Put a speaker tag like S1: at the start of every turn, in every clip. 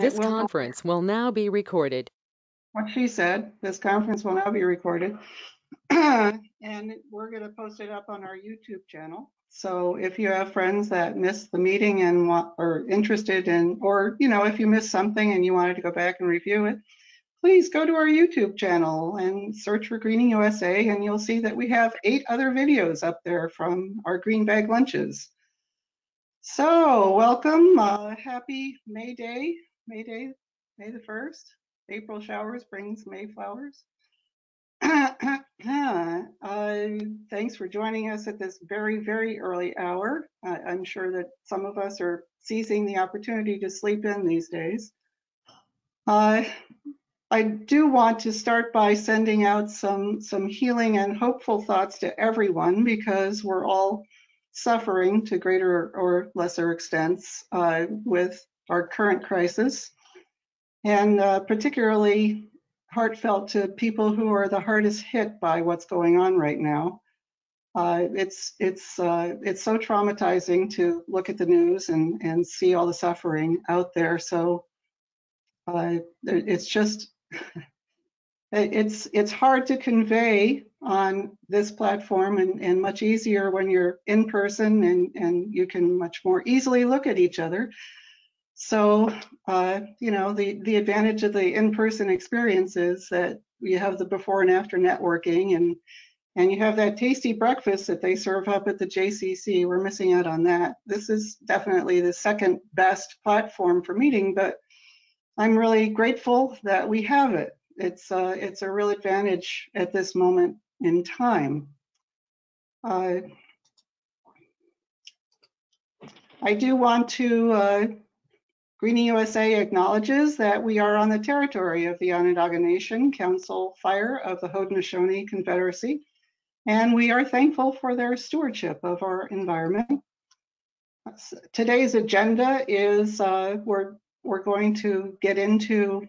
S1: and
S2: This conference will now be recorded.
S1: What she said, this conference will now be recorded. And we're going to post it up on our YouTube channel. So if you have friends that missed the meeting and are interested in, or if you missed something and you wanted to go back and review it, please go to our YouTube channel and search for GreeningUSA, and you'll see that we have 8 other videos up there from our green bag lunches. So welcome, happy May Day, May the 1st. April showers brings May flowers. Thanks for joining us at this very, very early hour. I'm sure that some of us are seizing the opportunity to sleep in these days. I do want to start by sending out some healing and hopeful thoughts to everyone, because we're all suffering to greater or lesser extents with our current crisis, and particularly heartfelt to people who are the hardest hit by what's going on right now. It's so traumatizing to look at the news and see all the suffering out there. So it's just it's hard to convey on this platform, and much easier when you're in person and you can much more easily look at each other. So, the advantage of the in-person experience is that you have the before and after networking, and you have that tasty breakfast that they serve up at the JCC. We're missing out on that. This is definitely the second best platform for meeting, but I'm really grateful that we have it. It's a real advantage at this moment in time. I do want to GreeningUSA acknowledges that we are on the territory of the Onondaga Nation, Council Fire of the Haudenosaunee Confederacy, and we are thankful for their stewardship of our environment. Today's agenda is we're going to get into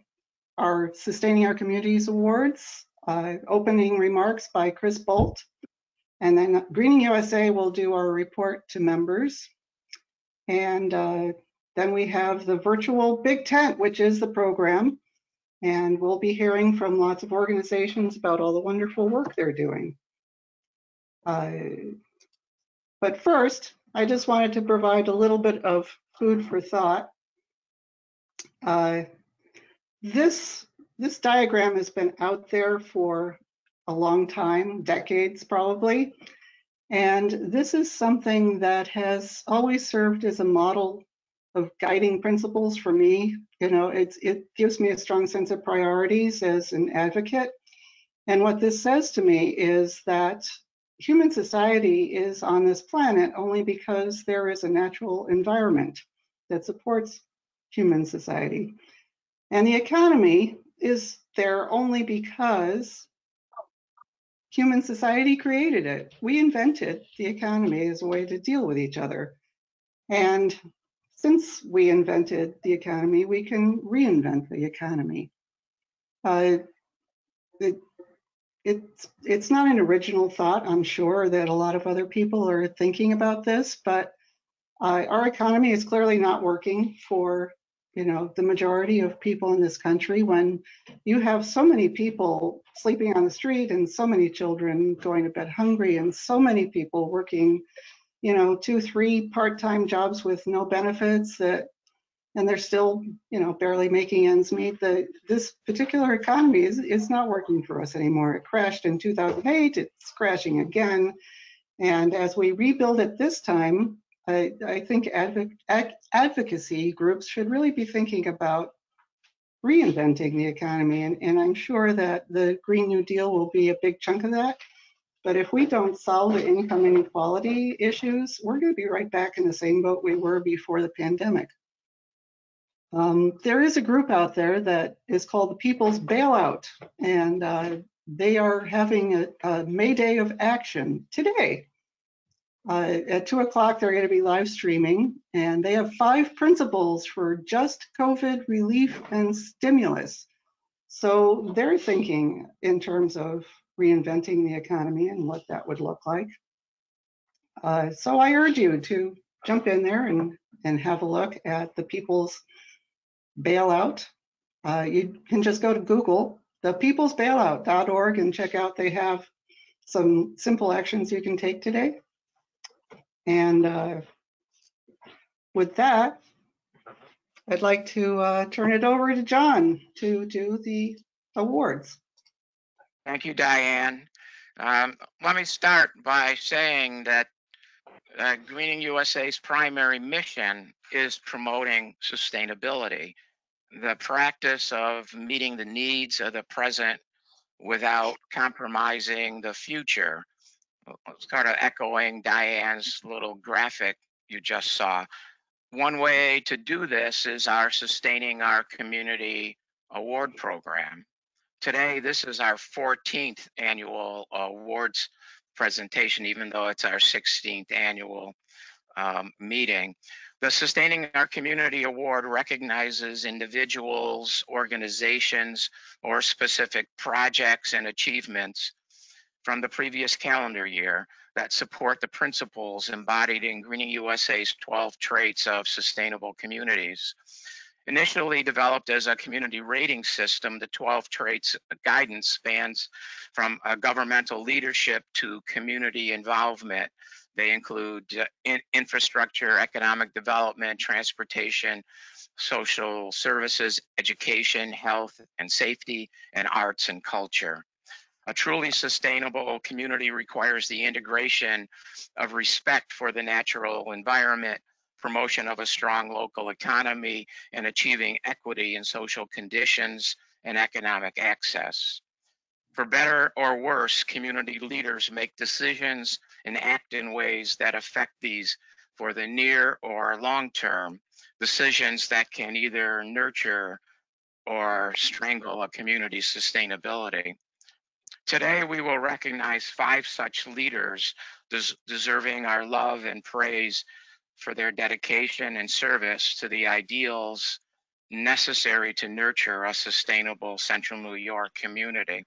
S1: our Sustaining Our Communities Awards, opening remarks by Chris Bolt, and then GreeningUSA will do our report to members. And then we have the virtual Big Tent, which is the program, and we'll be hearing from lots of organizations about all the wonderful work they're doing. But first, I just wanted to provide a little bit of food for thought. This diagram has been out there for a long time, decades probably, and this is something that has always served as a model of guiding principles for me. It gives me a strong sense of priorities as an advocate. And what this says to me is that human society is on this planet only because there is a natural environment that supports human society. And the economy is there only because human society created it. We invented the economy as a way to deal with each other. And since we invented the economy, we can reinvent the economy. It's not an original thought. I'm sure that a lot of other people are thinking about this, but our economy is clearly not working for the majority of people in this country, when you have so many people sleeping on the street and so many children going to bed hungry and so many people working 2-3 part-time jobs with no benefits, and they're still barely making ends meet. This particular economy is not working for us anymore. It crashed in 2008, it's crashing again, and as we rebuild it this time, I think advocacy groups should really be thinking about reinventing the economy, and I'm sure that the Green New Deal will be a big chunk of that. But if we don't solve the income inequality issues, we're going to be right back in the same boat we were before the pandemic. There is a group out there that is called the People's Bailout, and they are having a May Day of action today. At 2 o'clock, they're going to be live streaming, and they have 5 principles for just COVID relief and stimulus. So they're thinking in terms of reinventing the economy and what that would look like. So I urge you to jump in there and have a look at the People's bailout, you can just go to Google, thepeoplesbailout.org, and check out, they have some simple actions you can take today. And with that, I'd like to turn it over to John to do the awards.
S3: Thank you, Diane. Let me start by saying that Greening USA's primary mission is promoting sustainability, the practice of meeting the needs of the present without compromising the future. Sort of echoing Diane's little graphic you just saw. One way to do this is our Sustaining Our Community Award Program. Today, this is our 14th annual awards presentation, even though it's our 16th annual meeting. The Sustaining Our Community Award recognizes individuals, organizations, or specific projects and achievements from the previous calendar year that support the principles embodied in Greening USA's 12 traits of sustainable communities. Initially developed as a community rating system, the 12 traits guidance spans from governmental leadership to community involvement. They include infrastructure, economic development, transportation, social services, education, health and safety, and arts and culture. A truly sustainable community requires the integration of respect for the natural environment, promotion of a strong local economy, and achieving equity in social conditions and economic access. For better or worse, community leaders make decisions and act in ways that affect these for the near or long term, decisions that can either nurture or strangle a community's sustainability. Today, we will recognize 5 such leaders deserving our love and praise for their dedication and service to the ideals necessary to nurture a sustainable Central New York community.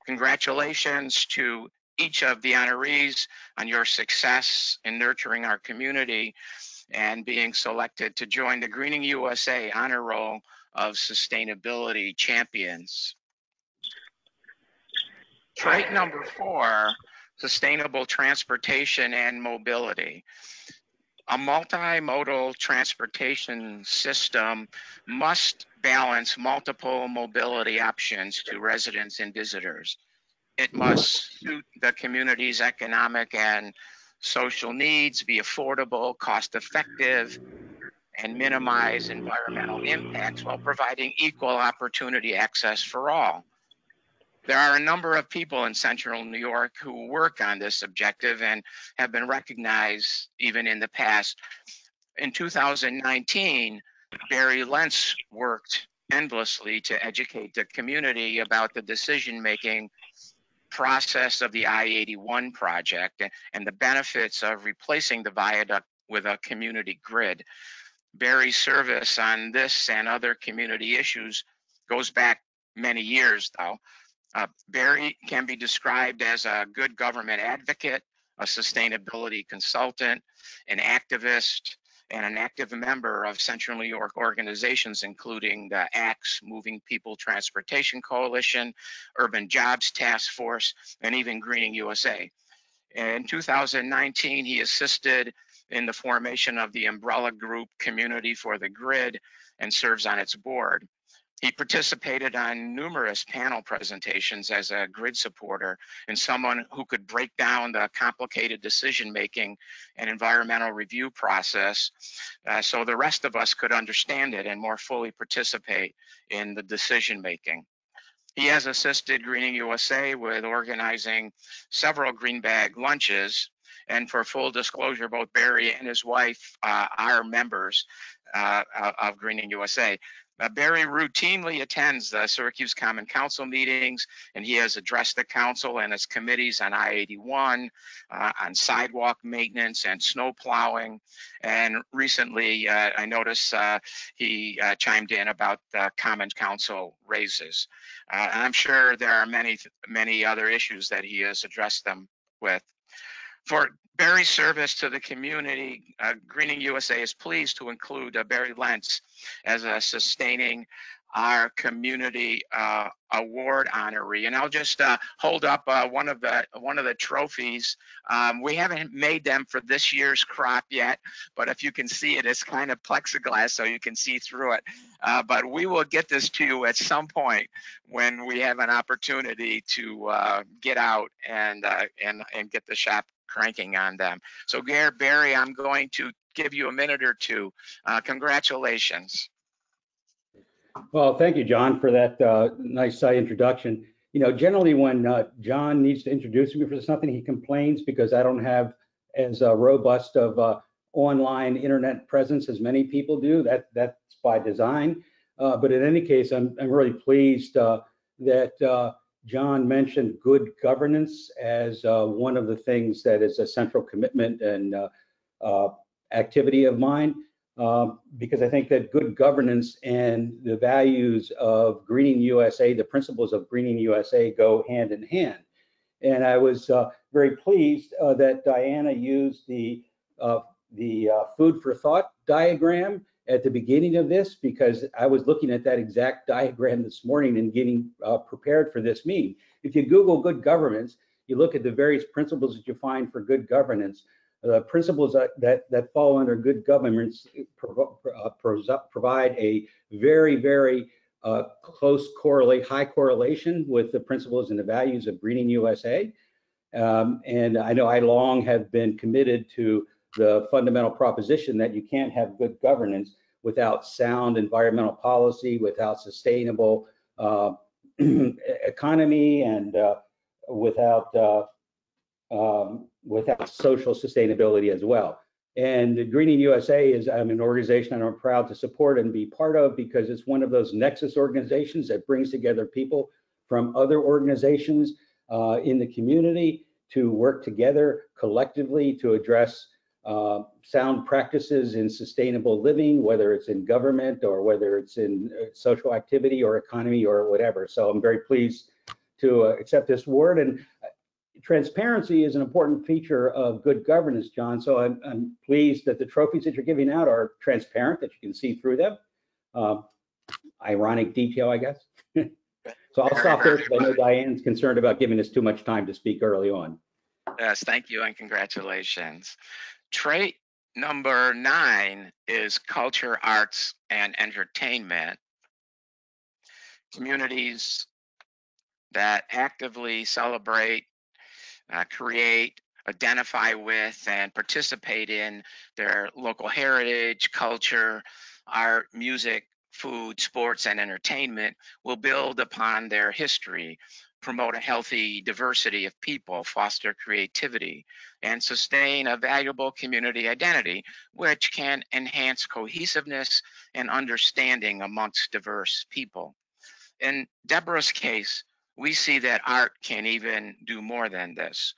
S3: Congratulations to each of the honorees on your success in nurturing our community and being selected to join the Greening USA Honor Roll of Sustainability Champions. Trait number 4, sustainable transportation and mobility. A multimodal transportation system must balance multiple mobility options to residents and visitors. It must suit the community's economic and social needs, be affordable, cost-effective, and minimize environmental impacts while providing equal opportunity access for all. There are a number of people in Central New York who work on this objective and have been recognized even in the past. In 2019, Barry Lentz worked endlessly to educate the community about the decision-making process of the I-81 project and the benefits of replacing the viaduct with a community grid. Barry's service on this and other community issues goes back many years, though. Barry can be described as a good government advocate, a sustainability consultant, an activist, and an active member of Central New York organizations, including the ACTS, Moving People Transportation Coalition, Urban Jobs Task Force, and even Greening USA. In 2019, he assisted in the formation of the umbrella group Community for the Grid and serves on its board. He participated on numerous panel presentations as a grid supporter and someone who could break down the complicated decision-making and environmental review process so the rest of us could understand it and more fully participate in the decision-making. He has assisted Greening USA with organizing several green bag lunches. And for full disclosure, both Barry and his wife are members of Greening USA. Barry routinely attends the Syracuse Common Council meetings, and he has addressed the council and its committees on I-81, on sidewalk maintenance and snow plowing. And recently, I noticed he chimed in about the Common Council raises. And I'm sure there are many other issues that he has addressed them with. For Barry's service to the community, Greening USA is pleased to include Barry Lentz as a sustaining our community award honoree. And I'll just hold up one of the trophies. We haven't made them for this year's crop yet, but if you can see it, it's kind of plexiglass so you can see through it. But we will get this to you at some point when we have an opportunity to get out and get the shop cranking on them. So Barry, I'm going to give you a minute or two. Congratulations.
S4: Well, thank you, John, for that nice introduction. You know, generally when John needs to introduce me for something, he complains because I don't have as robust of online internet presence as many people do. That's by design. But in any case, I'm really pleased that John mentioned good governance as one of the things that is a central commitment and activity of mine. Because I think that good governance and the values of Greening USA, the principles of Greening USA go hand in hand. And I was very pleased that Diana used the food for thought diagram at the beginning of this, because I was looking at that exact diagram this morning and getting prepared for this meeting. If you Google good governance, you look at the various principles that you find for good governance. The principles that fall under good governance provide a very close high correlation with the principles and the values of Greening USA. And I know I long have been committed to the fundamental proposition that you can't have good governance without sound environmental policy, without sustainable economy, and without social sustainability as well. And Greening USA is an organization I'm proud to support and be part of, because it's one of those nexus organizations that brings together people from other organizations in the community to work together collectively to address sound practices in sustainable living, whether it's in government or whether it's in social activity or economy or whatever. So I'm very pleased to accept this award. And transparency is an important feature of good governance, John. So I'm pleased that the trophies that you're giving out are transparent, that you can see through them. Ironic detail, I guess. So I'll stop there because I know Diane's concerned about giving us too much time to speak early on.
S3: Yes, thank you and congratulations. Trait number 9 is culture, arts, and entertainment. Communities that actively celebrate, create, identify with, and participate in their local heritage, culture, art, music, food, sports, and entertainment will build upon their history, promote a healthy diversity of people, foster creativity, and sustain a valuable community identity, which can enhance cohesiveness and understanding amongst diverse people. In Deborah's case, we see that art can even do more than this.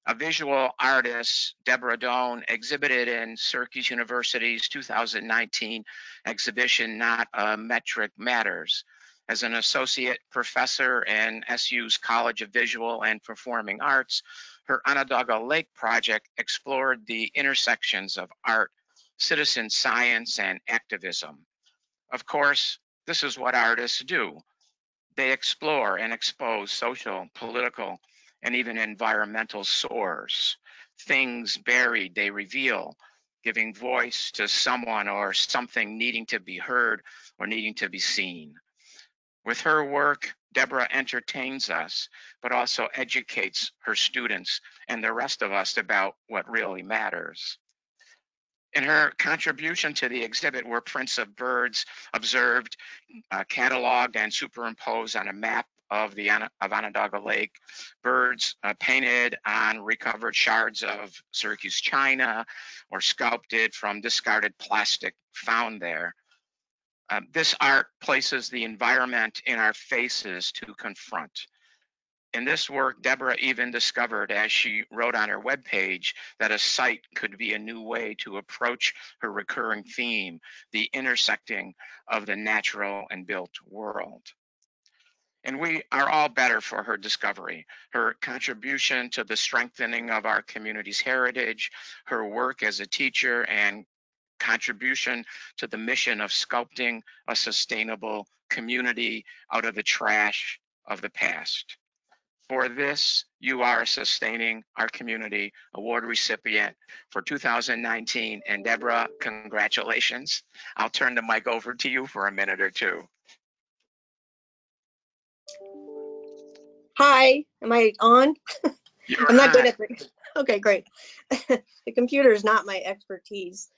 S3: A visual artist, Deborah Dohne, exhibited in Syracuse University's 2019 exhibition, Not a Metric Matters. As an associate professor in SU's College of Visual and Performing Arts, her Onondaga Lake project explored the intersections of art, citizen science, and activism. Of course, this is what artists do. They explore and expose social, political, and even environmental sores. Things buried, they reveal, giving voice to someone or something needing to be heard or needing to be seen. With her work, Deborah entertains us, but also educates her students and the rest of us about what really matters. In her contribution to the exhibit were prints of birds observed, cataloged, and superimposed on a map of Onondaga Lake, birds painted on recovered shards of Syracuse china or sculpted from discarded plastic found there. This art places the environment in our faces to confront. In this work, Deborah even discovered, as she wrote on her webpage, that a site could be a new way to approach her recurring theme, the intersecting of the natural and built world. And we are all better for her discovery, her contribution to the strengthening of our community's heritage, her work as a teacher, and contribution to the mission of sculpting a sustainable community out of the trash of the past. For this, you are Sustaining Our Community Award recipient for 2019. And Deborah, congratulations. I'll turn the mic over to you for a minute or two.
S5: Hi, am I on? I'm not good at it. Okay, great. The computer is not my expertise.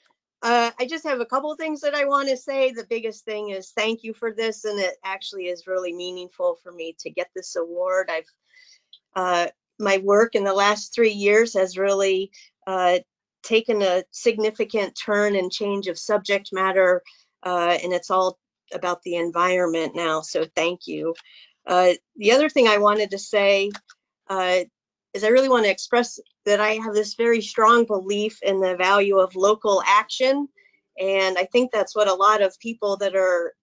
S5: I just have a couple of things that I want to say. The biggest thing is thank you for this, and it actually is really meaningful for me to get this award. My work in the last 3 years has really taken a significant turn and change of subject matter, and it's all about the environment now, so thank you. The other thing I wanted to say is I really want to express that I have this very strong belief in the value of local action. And I think that's what a lot of people that are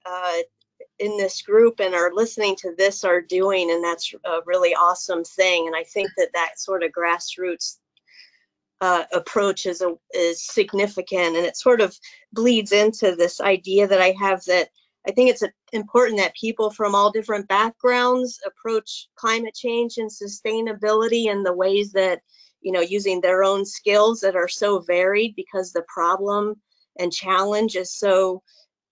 S5: in this group and are listening to this are doing. And that's a really awesome thing. And I think that that sort of grassroots approach is significant, and it sort of bleeds into this idea that I have that I think it's important that people from all different backgrounds approach climate change and sustainability in the ways that, you know, using their own skills that are so varied because the problem and challenge is so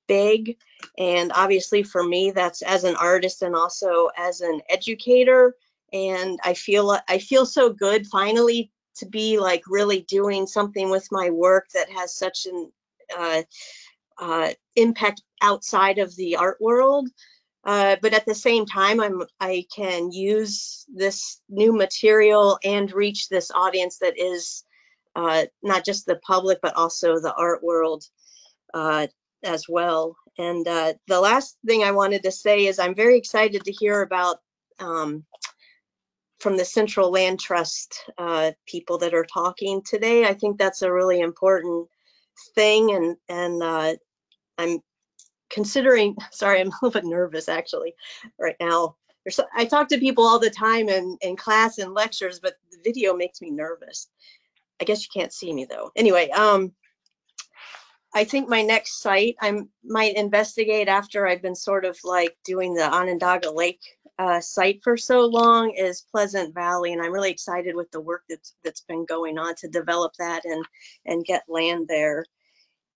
S5: big. And obviously for me, that's as an artist and also as an educator. And I feel so good finally to be like really doing something with my work that has such an impact outside of the art world. But at the same time, I can use this new material and reach this audience that is not just the public, but also the art world as well. And the last thing I wanted to say is I'm very excited to hear about from the Central Land Trust people that are talking today. I think that's a really important thing, and I'm considering, sorry, I'm a little bit nervous actually right now. I talk to people all the time in class and lectures, but the video makes me nervous. I guess you can't see me though. Anyway, I think my next site I might investigate after I've been sort of like doing the Onondaga Lake site for so long is Pleasant Valley, and I'm really excited with the work that's been going on to develop that and get land there.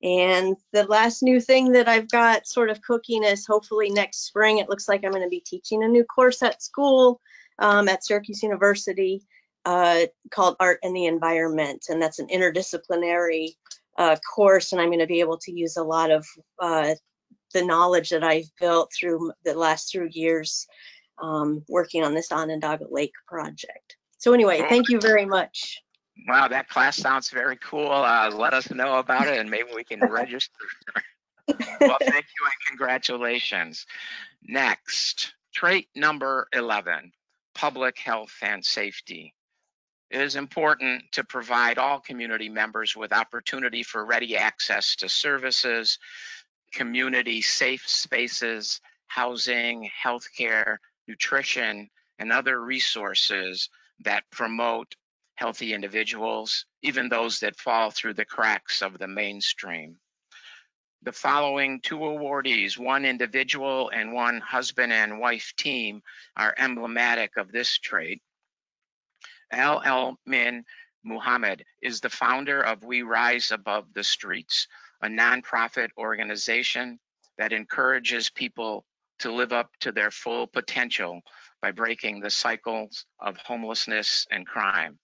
S5: And the last new thing that I've got sort of cooking is hopefully next spring, it looks like I'm going to be teaching a new course at school at Syracuse University called Art and the Environment. And that's an interdisciplinary course. And I'm going to be able to use a lot of the knowledge that I've built through the last 3 years working on this Onondaga Lake project. So anyway, thank you very much.
S3: Wow, that class sounds very cool. Let us know about it and maybe we can register. Well, thank you and congratulations. Next, trait number 11, public health and safety. It is important to provide all community members with opportunity for ready access to services, community safe spaces, housing, healthcare, nutrition, and other resources that promote healthy individuals, even those that fall through the cracks of the mainstream. The following 2 awardees, one individual and one husband and wife team, are emblematic of this trait. Al-amin Muhammad is the founder of We Rise Above the Streets, a nonprofit organization that encourages people to live up to their full potential by breaking the cycles of homelessness and crime.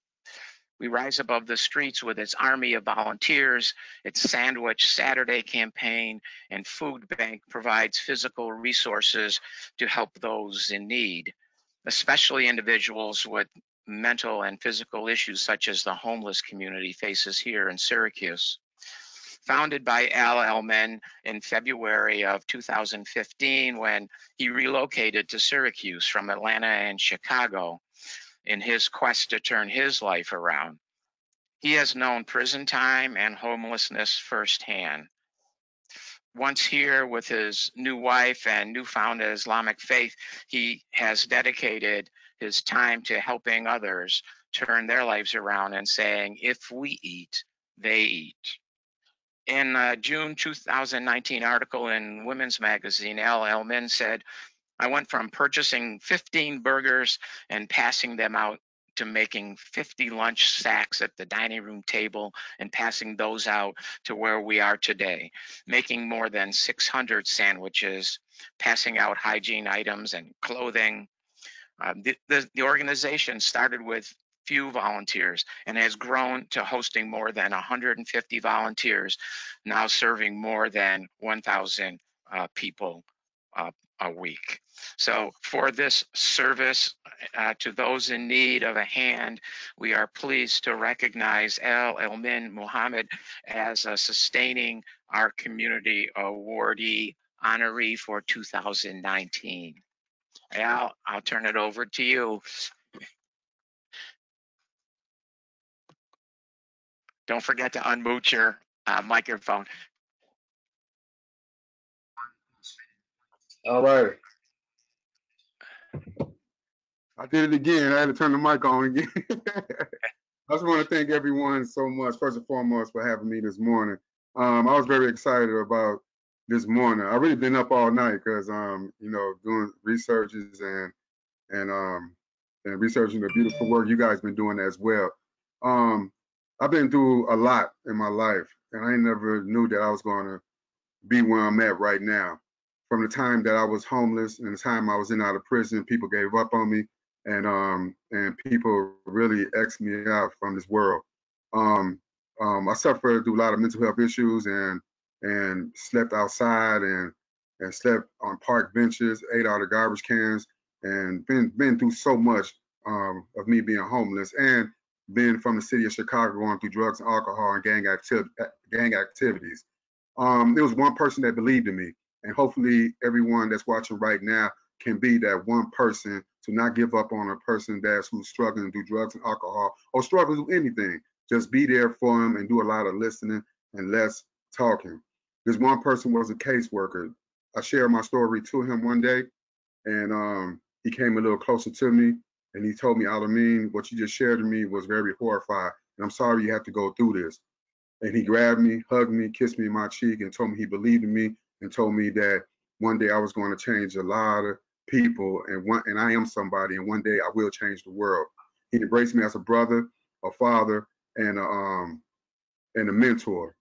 S3: We Rise Above the Streets, with its army of volunteers, its Sandwich Saturday campaign, and food bank, provides physical resources to help those in need, especially individuals with mental and physical issues such as the homeless community faces here in Syracuse. Founded by Al-amin in February of 2015 when he relocated to Syracuse from Atlanta and Chicago in his quest to turn his life around. He has known prison time and homelessness firsthand. once here with his new wife and newfound Islamic faith, he has dedicated his time to helping others turn their lives around and saying, if we eat, they eat. In a June 2019 article in Women's Magazine, Al-amin said, I went from purchasing 15 burgers and passing them out to making 50 lunch sacks at the dining room table and passing those out to where we are today, making more than 600 sandwiches, passing out hygiene items and clothing. The organization started with few volunteers and has grown to hosting more than 150 volunteers, now serving more than 1,000 people a week. So for this service to those in need of a hand, we are pleased to recognize Al-amin Muhammad as a Sustaining Our Community Awardee honoree for 2019. Al, I'll turn it over to you. Don't forget to unmute your microphone.
S6: All right. I did it again. I had to turn the mic on again. I just want to thank everyone so much, first and foremost, for having me this morning. I was very excited about this morning. I've really been up all night because, you know, doing researches and researching the beautiful work you guys been doing as well. I've been through a lot in my life, and I never knew that I was going to be where I'm at right now. From the time that I was homeless and the time I was in out of prison, people gave up on me, and people really X'd me out from this world. I suffered through a lot of mental health issues and slept outside and slept on park benches, ate out of garbage cans, and been through so much of me being homeless and being from the city of Chicago, going through drugs and alcohol and gang activities. There was one person that believed in me, and hopefully everyone that's watching right now can be that one person to not give up on a person who's struggling through drugs and alcohol or struggling with anything. Just be there for him and do a lot of listening and less talking. This one person was a caseworker. I shared my story to him one day, and he came a little closer to me, and he told me, Al-amin, what you just shared to me was very horrifying, and I'm sorry you have to go through this. And he grabbed me, hugged me, kissed me in my cheek, and told me he believed in me, and told me that one day I was going to change a lot of people, and I am somebody, and one day I will change the world. He embraced me as a brother, a father, and a mentor.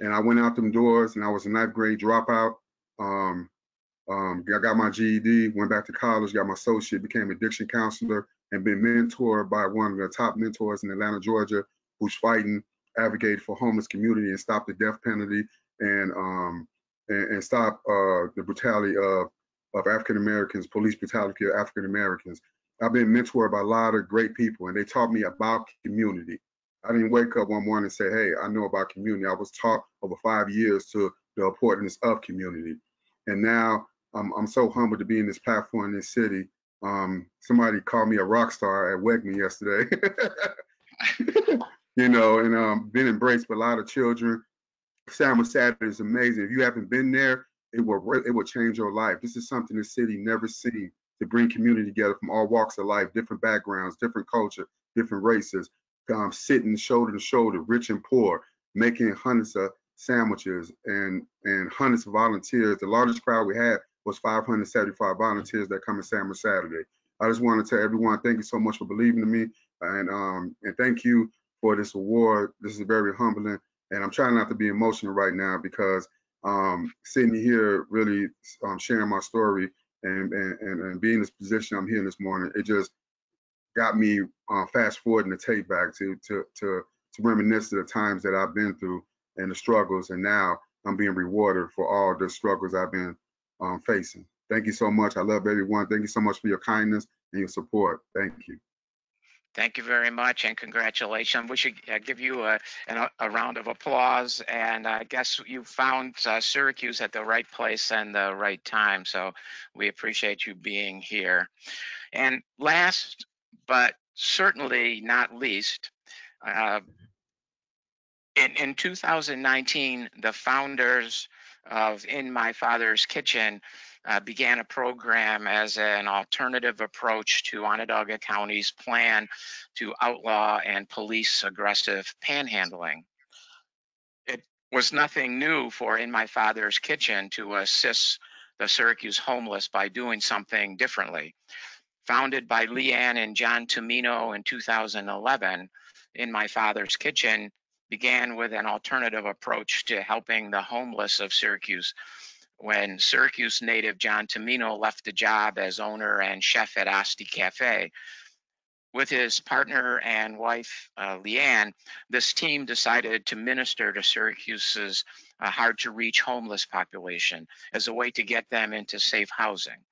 S6: And I went out them doors, and I was a 9th grade dropout. I got my GED, went back to college, got my associate, became an addiction counselor, and been mentored by one of the top mentors in Atlanta, Georgia, who's fighting, advocate for homeless community and stop the death penalty and stop the brutality of African Americans, police brutality of African Americans. I've been mentored by a lot of great people, and they taught me about community. I didn't wake up one morning and say, hey, I know about community. I was taught over 5 years to the importance of community. And now I'm so humbled to be in this platform in this city. Somebody called me a rock star at Wegman yesterday. You know, and been embraced by a lot of children. Sam Saturday is amazing. If you haven't been there, it will change your life. This is something the city never seen, to bring community together from all walks of life, different backgrounds, different culture, different races, sitting shoulder to shoulder, rich and poor, making hundreds of sandwiches and hundreds of volunteers. The largest crowd we had was 575 volunteers that come in Sam Saturday. I just want to tell everyone, thank you so much for believing in me, and thank you for this award. This is very humbling, and I'm trying not to be emotional right now because sitting here really sharing my story and being in this position I'm here this morning, it just got me fast forwarding the tape back to reminisce of the times that I've been through and the struggles, and now I'm being rewarded for all the struggles I've been facing. Thank you so much. I love everyone. Thank you so much for your kindness and your support. Thank you.
S3: Thank you very much, and congratulations. We should give you a round of applause. And I guess you found Syracuse at the right place and the right time. So we appreciate you being here. And last, but certainly not least, in 2019, the founders of In My Father's Kitchen began a program as an alternative approach to Onondaga County's plan to outlaw and police aggressive panhandling. It was nothing new for In My Father's Kitchen to assist the Syracuse homeless by doing something differently. Founded by LeighAnn and John Tumino in 2011, In My Father's Kitchen began with an alternative approach to helping the homeless of Syracuse. When Syracuse native John Tumino left the job as owner and chef at Asti Cafe, with his partner and wife, LeighAnn, this team decided to minister to Syracuse's hard-to-reach homeless population as a way to get them into safe housing.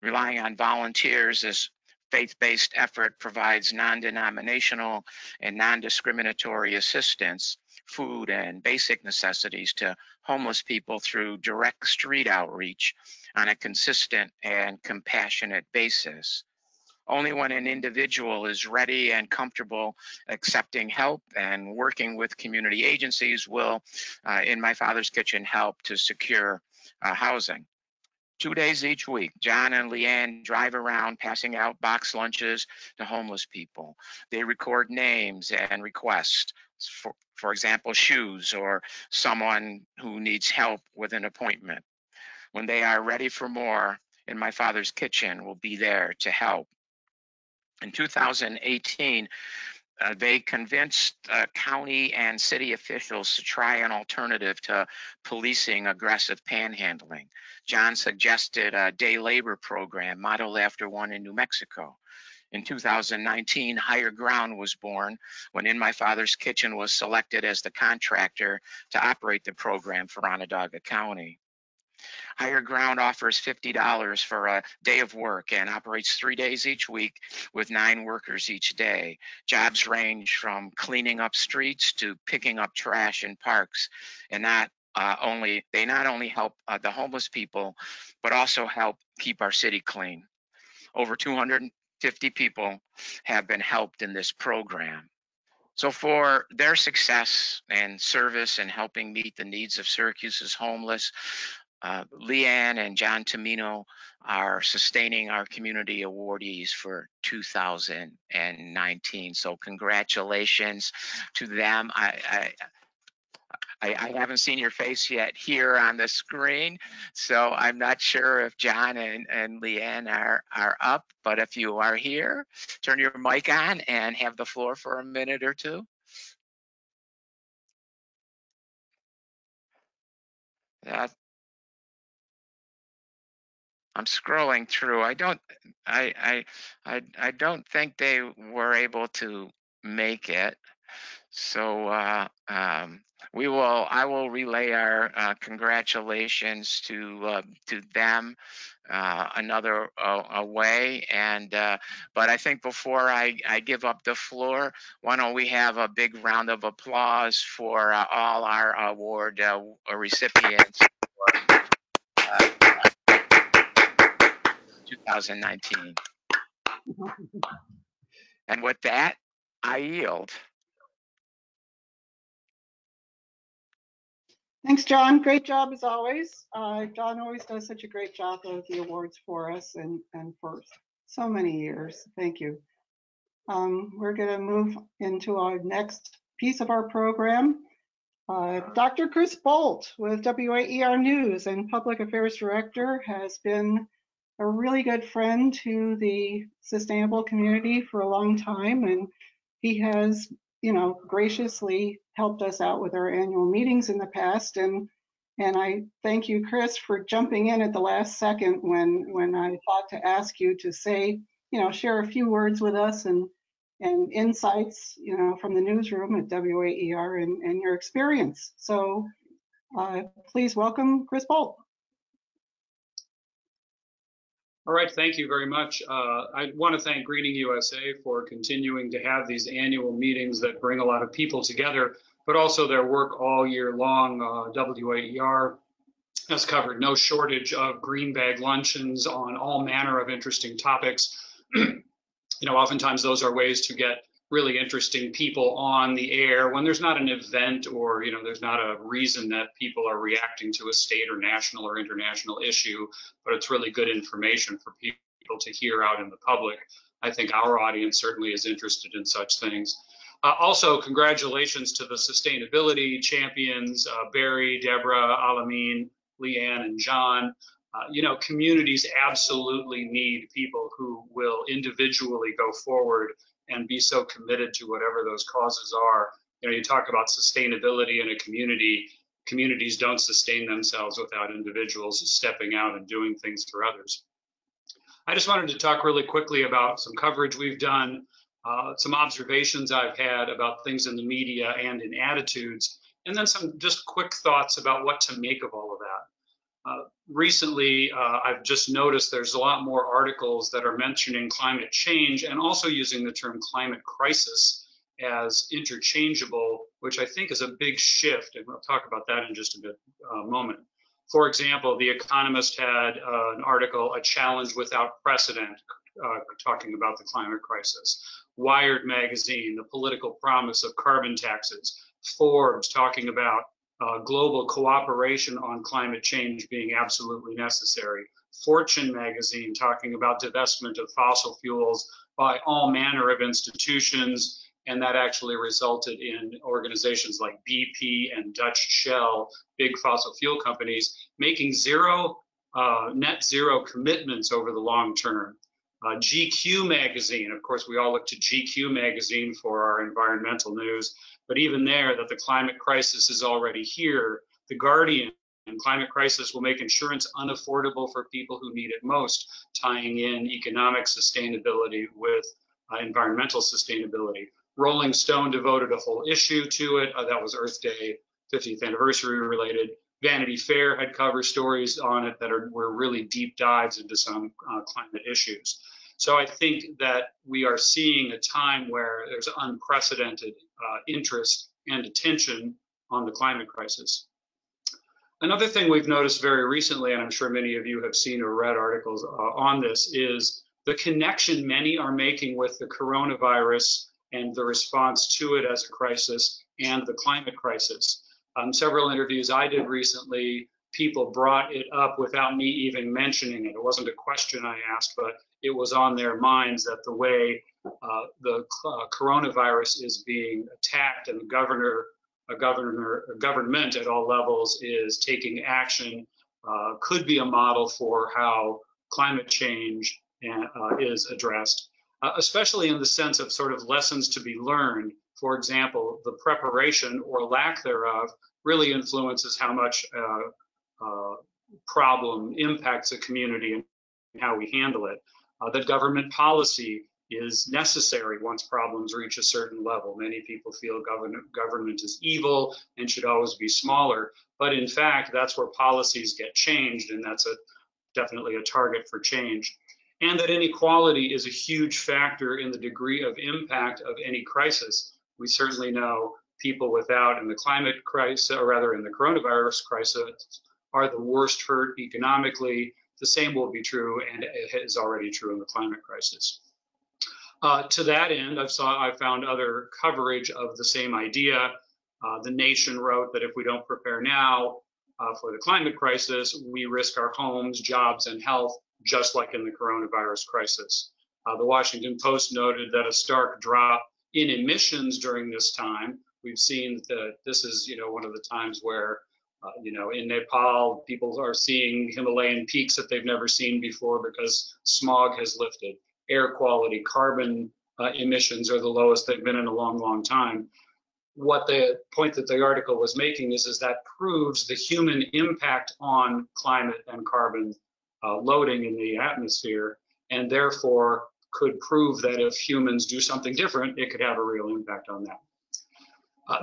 S3: Relying on volunteers, this faith-based effort provides non-denominational and non-discriminatory assistance, food, and basic necessities to homeless people through direct street outreach on a consistent and compassionate basis. Only when an individual is ready and comfortable accepting help and working with community agencies will In My Father's Kitchen help to secure housing. 2 days each week, John and LeighAnn drive around passing out box lunches to homeless people. They record names and requests, for example, shoes or someone who needs help with an appointment. When they are ready for more, In My Father's Kitchen will be there to help. In 2018, they convinced county and city officials to try an alternative to policing aggressive panhandling. John suggested a day labor program modeled after one in New Mexico. In 2019, Higher Ground was born when In My Father's Kitchen was selected as the contractor to operate the program for Onondaga County. Higher Ground offers $50 for a day of work and operates 3 days each week with 9 workers each day. Jobs range from cleaning up streets to picking up trash in parks. And they not only help the homeless people, but also help keep our city clean. Over 250 people have been helped in this program. So for their success and service in helping meet the needs of Syracuse's homeless, LeighAnn and John Tumino are sustaining our community awardees for 2019. So congratulations to them. I haven't seen your face yet here on the screen, so I'm not sure if John and LeighAnn are up, but if you are here, turn your mic on and have the floor for a minute or two. I'm scrolling through. I don't think they were able to make it. So I will relay our congratulations to them another way. And but I think before I give up the floor, why don't we have a big round of applause for all our award recipients for 2019. And with that, I yield.
S1: Thanks, John. Great job as always. John always does such a great job of the awards for us and for so many years. Thank you. We're going to move into our next piece of our program. Dr. Chris Bolt with WAER News and Public Affairs Director has been a really good friend to the sustainable community for a long time, and he has, graciously helped us out with our annual meetings in the past. And I thank you, Chris, for jumping in at the last second when I thought to ask you to say, share a few words with us and insights, from the newsroom at WAER and your experience. So please welcome Chris Bolt.
S7: All right, thank you very much. I want to thank GreeningUSA for continuing to have these annual meetings that bring a lot of people together, but also their work all year long. WAER has covered no shortage of green bag luncheons on all manner of interesting topics. Oftentimes those are ways to get really interesting people on the air when there's not an event or, you know, there's not a reason that people are reacting to a state or national or international issue, but it's really good information for people to hear out in the public. I think our audience certainly is interested in such things. Also, congratulations to the sustainability champions, Barry, Deborah, Al-amin, LeighAnn, and John. You know, communities absolutely need people who will individually go forward and be so committed to whatever those causes are. You know, you talk about sustainability in a community. Communities don't sustain themselves without individuals stepping out and doing things for others. I just wanted to talk really quickly about some coverage we've done, some observations I've had about things in the media and in attitudes, and then some just quick thoughts about what to make of all of that. Recently, I've just noticed there's a lot more articles that are mentioning climate change and also using the term climate crisis as interchangeable, which I think is a big shift, and we'll talk about that in just a moment. For example, The Economist had an article, "A Challenge Without Precedent," talking about the climate crisis. Wired magazine, "The Political Promise of Carbon Taxes." Forbes talking about global cooperation on climate change being absolutely necessary. Fortune magazine talking about divestment of fossil fuels by all manner of institutions, and that actually resulted in organizations like BP and Dutch Shell, big fossil fuel companies, making net zero commitments over the long term. GQ magazine, of course, we all look to GQ magazine for our environmental news, but even there, that the climate crisis is already here. The Guardian, climate crisis will make insurance unaffordable for people who need it most, tying in economic sustainability with environmental sustainability. Rolling Stone devoted a whole issue to it. That was Earth Day 50th anniversary related. Vanity Fair had cover stories on it that were really deep dives into some climate issues. So I think that we are seeing a time where there's unprecedented interest and attention on the climate crisis. Another thing we've noticed very recently, and I'm sure many of you have seen or read articles on this, is the connection many are making with the coronavirus and the response to it as a crisis and the climate crisis. Several interviews I did recently, people brought it up without me even mentioning it. It wasn't a question I asked, but it was on their minds that the way the coronavirus is being attacked and the government at all levels is taking action could be a model for how climate change is addressed, especially in the sense of sort of lessons to be learned. For example, the preparation or lack thereof really influences how much problem impacts a community and how we handle it. That government policy is necessary once problems reach a certain level. Many people feel government is evil and should always be smaller, but in fact, that's where policies get changed, and that's definitely a target for change. And that inequality is a huge factor in the degree of impact of any crisis. We certainly know people without in the climate crisis, or rather in the coronavirus crisis, are the worst hurt economically. The same will be true, and it is already true in the climate crisis. To that end, I found other coverage of the same idea. The Nation wrote that if we don't prepare now for the climate crisis, we risk our homes, jobs, and health, just like in the coronavirus crisis. The Washington Post noted that a stark drop in emissions during this time. We've seen that this is, one of the times where, in Nepal, people are seeing Himalayan peaks that they've never seen before because smog has lifted. Air quality, carbon emissions are the lowest they've been in a long, long time. What the point that the article was making is that proves the human impact on climate and carbon loading in the atmosphere, and therefore could prove that if humans do something different, it could have a real impact on that.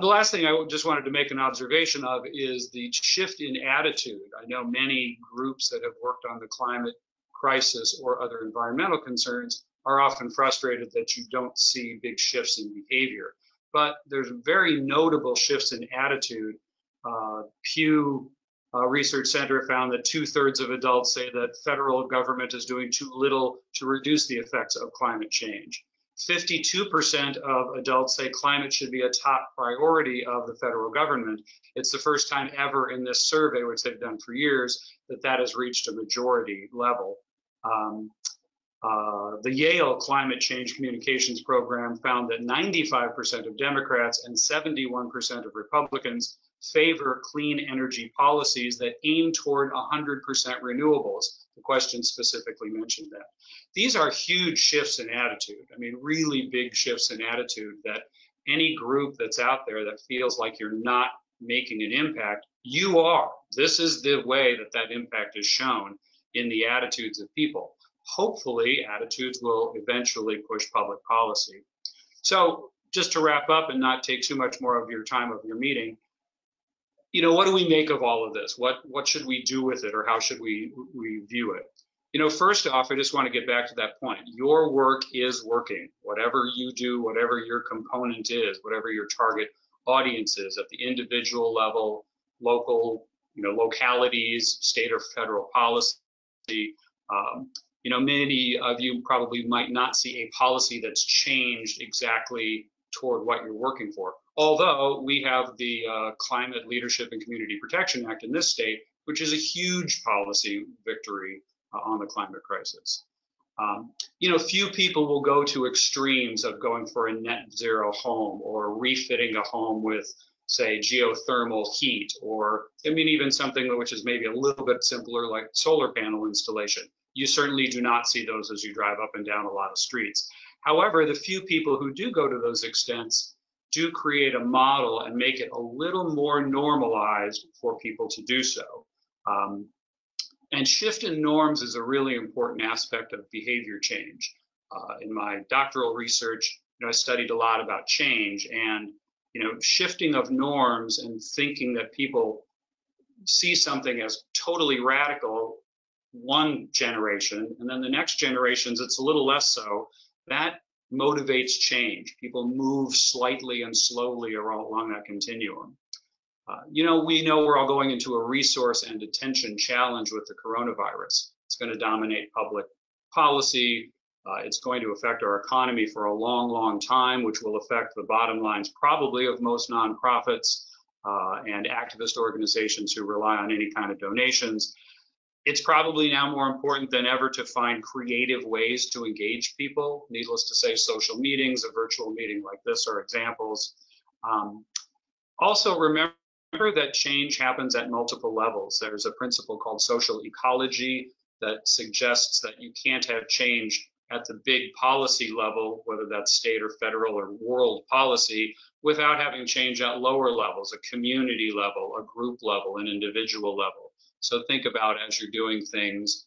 S7: The last thing I just wanted to make an observation of is the shift in attitude. I know many groups that have worked on the climate crisis or other environmental concerns are often frustrated that you don't see big shifts in behavior. But there's very notable shifts in attitude. Pew Research Center found that 2/3 of adults say that federal government is doing too little to reduce the effects of climate change. 52% of adults say climate should be a top priority of the federal government. It's the first time ever in this survey, which they've done for years, that that has reached a majority level. The Yale Climate Change Communications Program found that 95% of Democrats and 71% of Republicans favor clean energy policies that aim toward 100% renewables. The question specifically mentioned that. These are huge shifts in attitude. I mean, really big shifts in attitude that any group that's out there that feels like you're not making an impact, you are. This is the way that that impact is shown in the attitudes of people. Hopefully, attitudes will eventually push public policy. So just to wrap up and not take too much more of your time of your meeting, you know, what do we make of all of this? What should we do with it, or how should we view it? You know, first off, I just want to get back to that point. Your work is working. Whatever you do, whatever your component is, whatever your target audience is at the individual level, local, you know, localities, state or federal policy. You know, many of you probably might not see a policy that's changed exactly toward what you're working for. Although we have the Climate Leadership and Community Protection Act in this state, which is a huge policy victory on the climate crisis. You know, few people will go to extremes of going for a net zero home or refitting a home with, say, geothermal heat, or I mean, even something which is maybe a little bit simpler like solar panel installation. You certainly do not see those as you drive up and down a lot of streets. However, the few people who do go to those extents do create a model and make it a little more normalized for people to do so. And shift in norms is a really important aspect of behavior change. In my doctoral research, you know, I studied a lot about change, and you know, shifting of norms and thinking that people see something as totally radical one generation, and then the next generations it's a little less so. That motivates change. People move slightly and slowly along that continuum. You know, we know we're all going into a resource and attention challenge with the coronavirus. It's going to dominate public policy. It's going to affect our economy for a long, long time, which will affect the bottom lines probably of most nonprofits and activist organizations who rely on any kind of donations. It's probably now more important than ever to find creative ways to engage people. Needless to say, social meetings, a virtual meeting like this are examples. Also, remember that change happens at multiple levels. There's a principle called social ecology that suggests that you can't have change at the big policy level, whether that's state or federal or world policy, without having change at lower levels, a community level, a group level, an individual level. So think about, as you're doing things,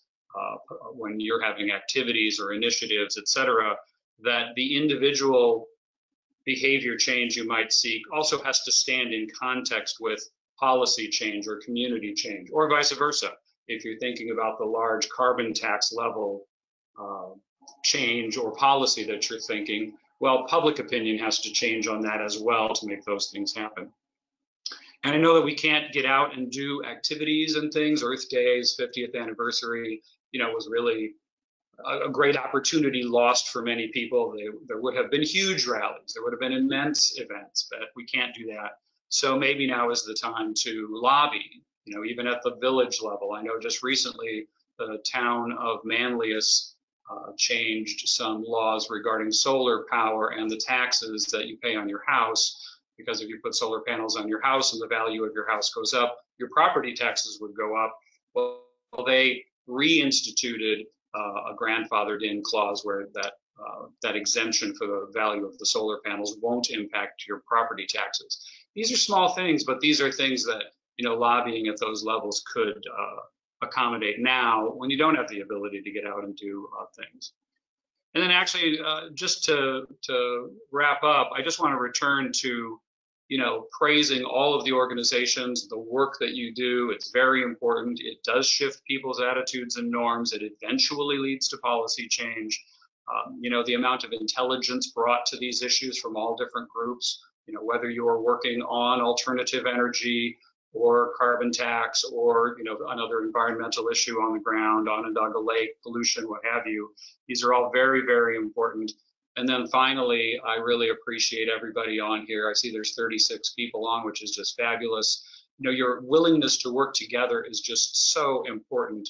S7: when you're having activities or initiatives, et cetera, that the individual behavior change you might seek also has to stand in context with policy change or community change, or vice versa. If you're thinking about the large carbon tax level change or policy that you're thinking, well, public opinion has to change on that as well to make those things happen. And I know that we can't get out and do activities and things. Earth Day's 50th anniversary, you know, was really a great opportunity lost for many people. There would have been huge rallies. There would have been immense events, but we can't do that. So maybe now is the time to lobby, you know, even at the village level. I know just recently the town of Manlius changed some laws regarding solar power and the taxes that you pay on your house. Because if you put solar panels on your house and the value of your house goes up, your property taxes would go up. Well, they reinstituted a grandfathered in clause where that exemption for the value of the solar panels won't impact your property taxes. These are small things, but these are things that, you know, lobbying at those levels could accommodate now when you don't have the ability to get out and do things. And then actually, just to wrap up, I just want to return to, you know, praising all of the organizations, the work that you do. It's very important. It does shift people's attitudes and norms. It eventually leads to policy change. You know, the amount of intelligence brought to these issues from all different groups, you know, whether you're working on alternative energy or carbon tax or, you know, another environmental issue on the ground, Onondaga Lake, pollution, what have you. These are all very, very important. And then finally, I really appreciate everybody on here. I see there's 36 people on, which is just fabulous. You know, your willingness to work together is just so important.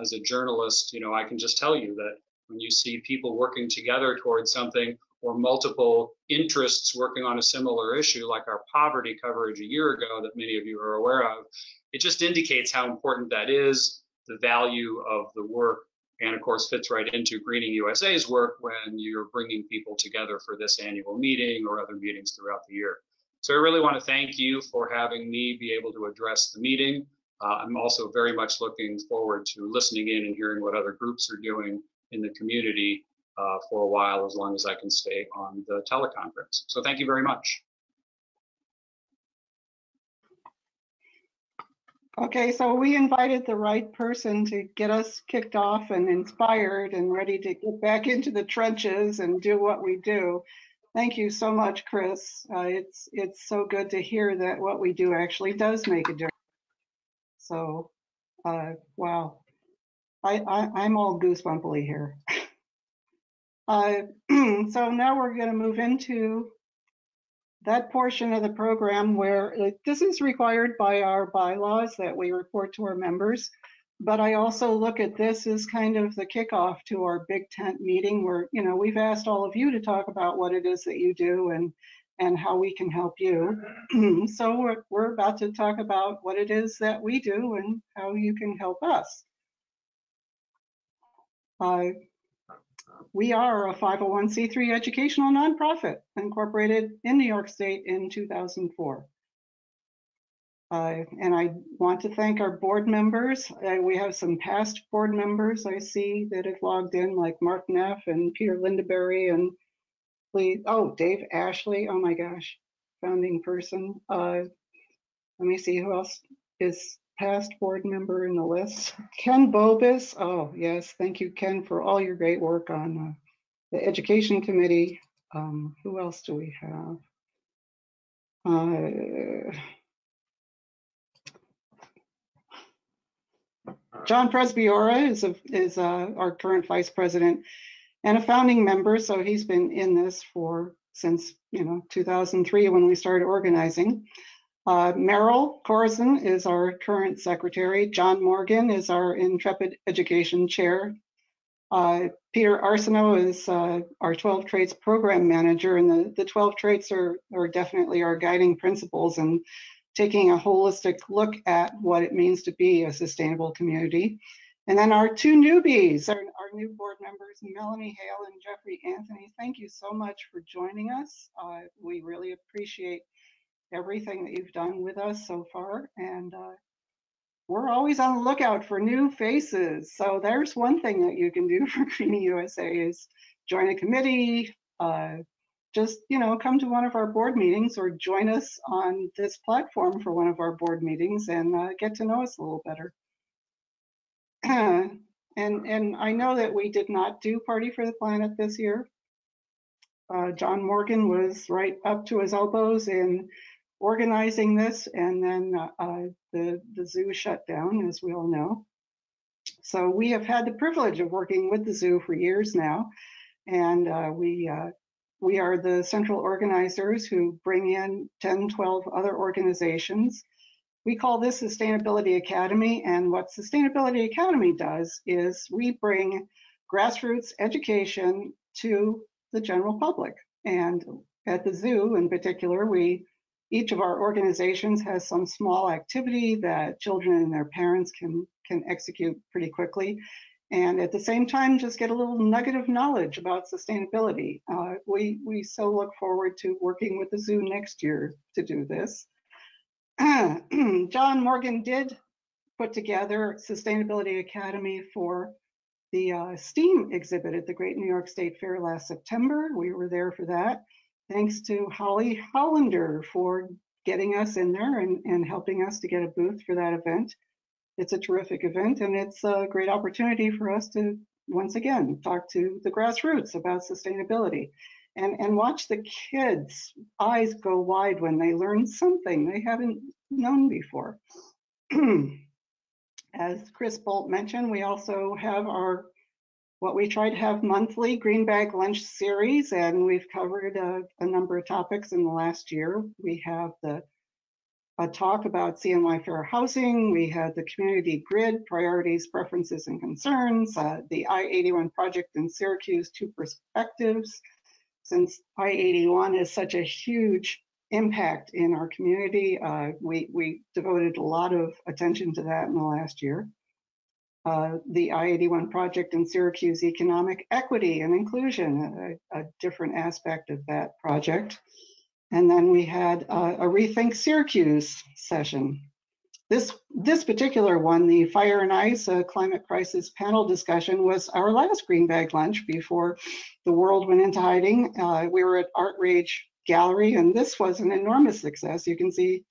S7: As a journalist, you know, I can just tell you that when you see people working together towards something, or multiple interests working on a similar issue, like our poverty coverage a year ago that many of you are aware of, it just indicates how important that is, the value of the work, and of course fits right into Greening USA's work when you're bringing people together for this annual meeting or other meetings throughout the year. So I really want to thank you for having me be able to address the meeting. I'm also very much looking forward to listening in and hearing what other groups are doing in the community for a while, as long as I can stay on the teleconference. So thank you very much.
S1: Okay, so we invited the right person to get us kicked off and inspired and ready to get back into the trenches and do what we do. Thank you so much, Chris. It's so good to hear that what we do actually does make a difference. So, wow, I'm all goosebumpily here. So now we're going to move into that portion of the program where this is required by our bylaws that we report to our members. But I also look at this as kind of the kickoff to our big tent meeting where, you know, we've asked all of you to talk about what it is that you do and how we can help you. So we're about to talk about what it is that we do and how you can help us. We are a 501c3 educational nonprofit incorporated in New York State in 2004. And I want to thank our board members. We have some past board members I see that have logged in, like Mark Neff and Peter Lindaberry and Dave Ashley. Oh my gosh, founding person. Let me see who else is past board member in the list. Ken Bobus. Oh yes, thank you, Ken, for all your great work on the education committee. Who else do we have? John Przepiora is our current vice president and a founding member, so he's been in this since 2003 when we started organizing. Merrill Corazon is our current secretary. John Morgan is our intrepid education chair. Peter Arsenault is our 12 traits program manager, and the 12 traits are definitely our guiding principles and taking a holistic look at what it means to be a sustainable community. And then our two newbies, our new board members, Melanie Hale and Jeffrey Anthony. Thank you so much for joining us. We really appreciate everything that you've done with us so far. And we're always on the lookout for new faces. So there's one thing that you can do for Greening USA is join a committee, just, come to one of our board meetings or join us on this platform for one of our board meetings and get to know us a little better. And I know that we did not do Party for the Planet this year. John Morgan was right up to his elbows in organizing this, and then the zoo shut down, as we all know. So we have had the privilege of working with the zoo for years now, and we are the central organizers who bring in 10, 12 other organizations. We call this Sustainability Academy, and what Sustainability Academy does is we bring grassroots education to the general public. And at the zoo in particular, each of our organizations has some small activity that children and their parents can execute pretty quickly. And at the same time, just get a little nugget of knowledge about sustainability. We so look forward to working with the zoo next year to do this. John Morgan did put together Sustainability Academy for the STEAM exhibit at the Great New York State Fair last September. We were there for that. Thanks to Holly Hollander for getting us in there and helping us to get a booth for that event. It's a terrific event, and it's a great opportunity for us to, once again, talk to the grassroots about sustainability and watch the kids' eyes go wide when they learn something they haven't known before. As Chris Bolt mentioned, we also have our what we try to have monthly green bag lunch series, and we've covered a number of topics in the last year. We have a talk about CNY fair housing. We had the community grid, priorities, preferences, and concerns, the I-81 project in Syracuse, two perspectives. Since I-81 is such a huge impact in our community, we devoted a lot of attention to that in the last year. The I-81 project in Syracuse, economic equity and inclusion, a different aspect of that project. And then we had a Rethink Syracuse session. This particular one, the Fire and Ice Climate Crisis panel discussion, was our last green bag lunch before the world went into hiding. We were at Art Rage Gallery, and this was an enormous success. You can see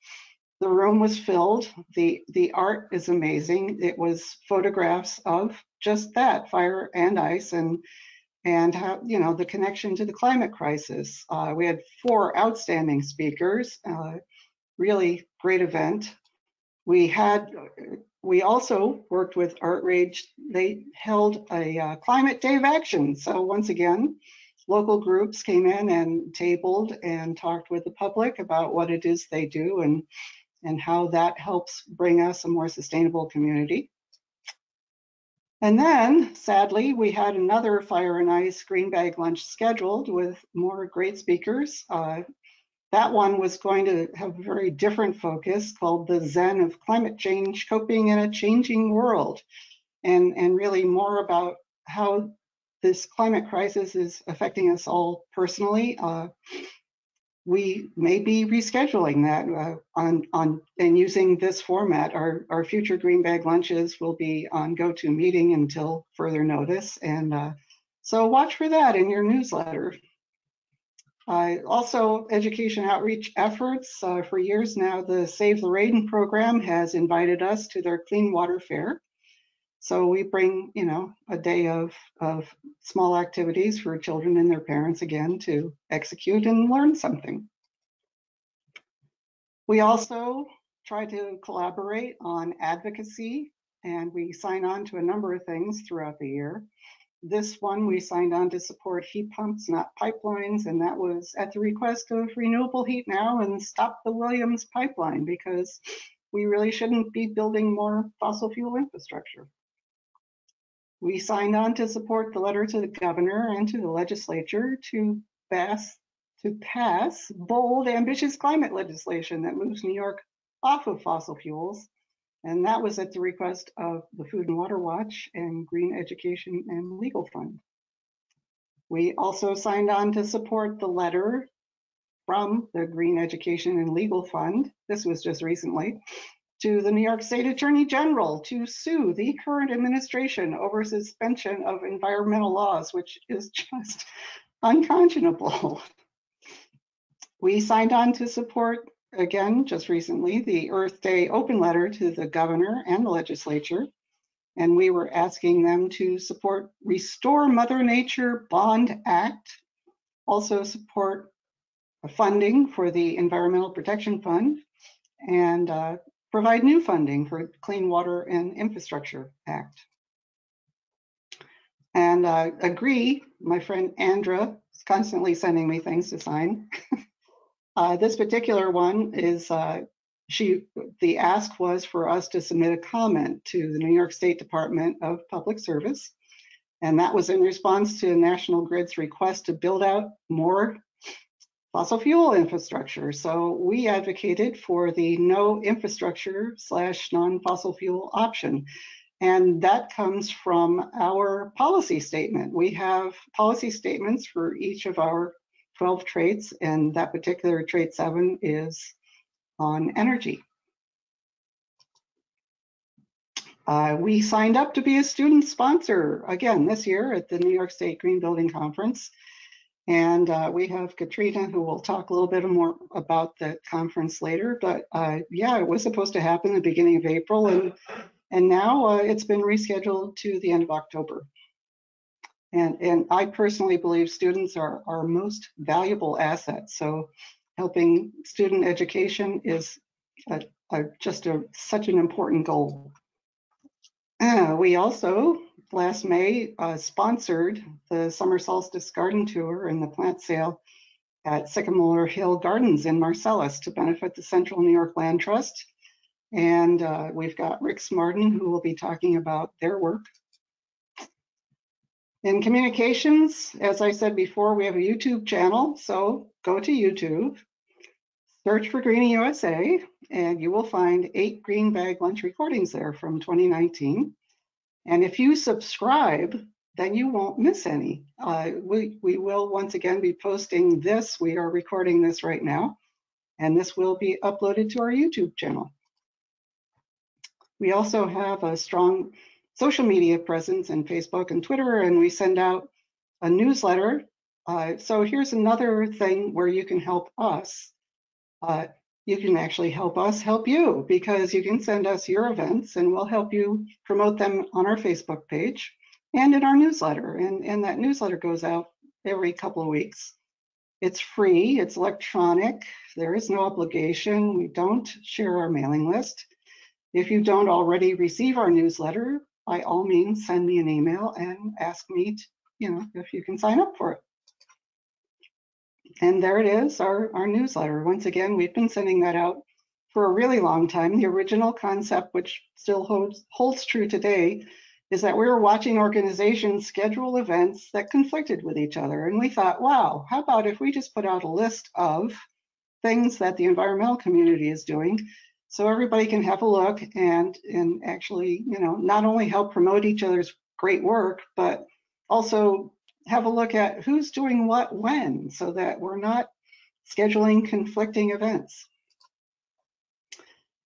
S1: the room was filled. The art is amazing. It was photographs of just that, fire and ice, and how, you know, the connection to the climate crisis. We had 4 outstanding speakers, really great event. We also worked with Art Rage. They held a climate day of action. So once again, local groups came in and tabled and talked with the public about what it is they do and how that helps bring us a more sustainable community. And then, sadly, we had another Fire and Ice green bag lunch scheduled with more great speakers. That one was going to have a very different focus called the Zen of Climate Change, Coping in a Changing World, and really more about how this climate crisis is affecting us all personally. We may be rescheduling that and using this format. Our future green bag lunches will be on GoToMeeting until further notice, and so watch for that in your newsletter. Also, education outreach efforts. For years now, the Save the Rain program has invited us to their Clean Water Fair. So we bring, you know, a day of small activities for children and their parents, again, to execute and learn something. We also try to collaborate on advocacy, and we sign on to a number of things throughout the year. This one, we signed on to support heat pumps, not pipelines, and that was at the request of Renewable Heat Now and Stop the Williams Pipeline, because we really shouldn't be building more fossil fuel infrastructure. We signed on to support the letter to the governor and to the legislature to pass bold, ambitious climate legislation that moves New York off of fossil fuels. And that was at the request of the Food and Water Watch and Green Education and Legal Fund. We also signed on to support the letter from the Green Education and Legal Fund, this was just recently, to the New York State Attorney General to sue the current administration over suspension of environmental laws, which is just unconscionable. We signed on to support, again, just recently, the Earth Day open letter to the governor and the legislature, and we were asking them to support Restore Mother Nature Bond Act, also support funding for the Environmental Protection Fund, and provide new funding for Clean Water and Infrastructure Act. And agree, my friend Andra is constantly sending me things to sign. This particular one is, the ask was for us to submit a comment to the New York State Department of Public Service. And that was in response to National Grid's request to build out more fossil fuel infrastructure. So we advocated for the no infrastructure / non-fossil fuel option. And that comes from our policy statement. We have policy statements for each of our 12 traits, and that particular trait 7 is on energy. We signed up to be a student sponsor again this year at the New York State Green Building Conference. And we have Katrina, who will talk a little bit more about the conference later. But yeah, it was supposed to happen at the beginning of April, and now it's been rescheduled to the end of October. And I personally believe students are our most valuable asset. So helping student education is such an important goal. We also last May sponsored the Summer Solstice Garden Tour and the plant sale at Sycamore Hill Gardens in Marcellus to benefit the Central New York Land Trust. And we've got Rick Smarden, who will be talking about their work. In communications, as I said before, we have a YouTube channel, so go to YouTube, search for GreeningUSA, and you will find 8 green bag lunch recordings there from 2019. And if you subscribe, then you won't miss any. We will once again be posting this. We are recording this right now, and this will be uploaded to our YouTube channel. We also have a strong social media presence in Facebook and Twitter, and we send out a newsletter. So here's another thing where you can help us. You can actually help us help you, because you can send us your events and we'll help you promote them on our Facebook page and in our newsletter. And that newsletter goes out every couple of weeks. It's free, it's electronic, there is no obligation. We don't share our mailing list. If you don't already receive our newsletter, by all means, send me an email and ask me, if you can sign up for it. And there it is, our newsletter. Once again, we've been sending that out for a really long time. The original concept, which still holds true today, is that we were watching organizations schedule events that conflicted with each other. And we thought, wow, how about if we just put out a list of things that the environmental community is doing, so everybody can have a look and actually, not only help promote each other's great work, but also have a look at who's doing what when, so that we're not scheduling conflicting events.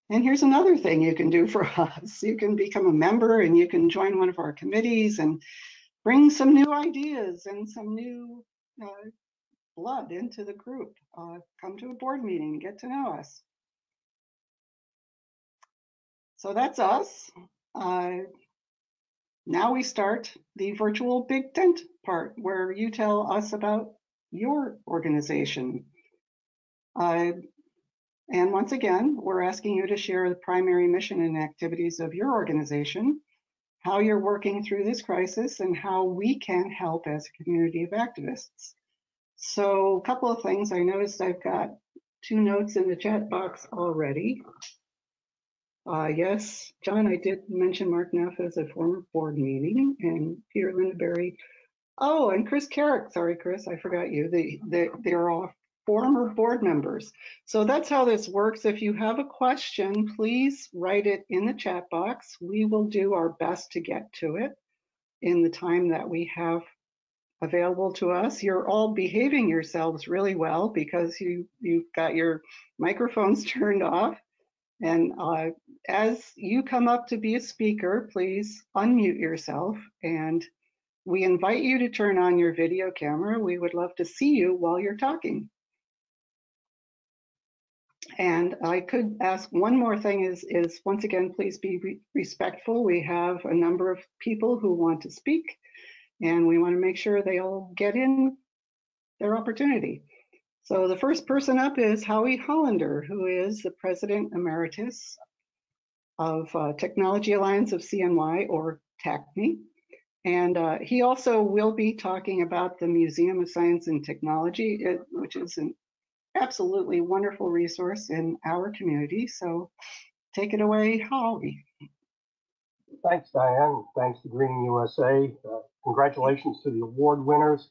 S1: And here's another thing you can do for us. You can become a member and you can join one of our committees and bring some new ideas and some new blood into the group. Come to a board meeting, get to know us. So that's us. Now we start the virtual big tent part, where you tell us about your organization. And once again, we're asking you to share the primary mission and activities of your organization, how you're working through this crisis, and how we can help as a community of activists. So a couple of things. I noticed I've got 2 notes in the chat box already. Yes, John, I did mention Mark Neff as a former board meeting, and Peter Lindenberry. Oh, and Chris Carrick. Sorry, Chris, I forgot you. They're all former board members. So that's how this works. If you have a question, please write it in the chat box. We will do our best to get to it in the time that we have available to us. You're all behaving yourselves really well because you've got your microphones turned off. And as you come up to be a speaker, please unmute yourself, and we invite you to turn on your video camera. We would love to see you while you're talking. And I could ask one more thing is once again, please be respectful. We have a number of people who want to speak, and we want to make sure they all get in their opportunity. So the first person up is Howie Hollander, who is the President Emeritus of Technology Alliance of CNY, or TACNY. And he also will be talking about the Museum of Science and Technology, which is an absolutely wonderful resource in our community. So take it away, Howie.
S8: Thanks, Diane. Thanks to GreeningUSA. Congratulations to the award winners.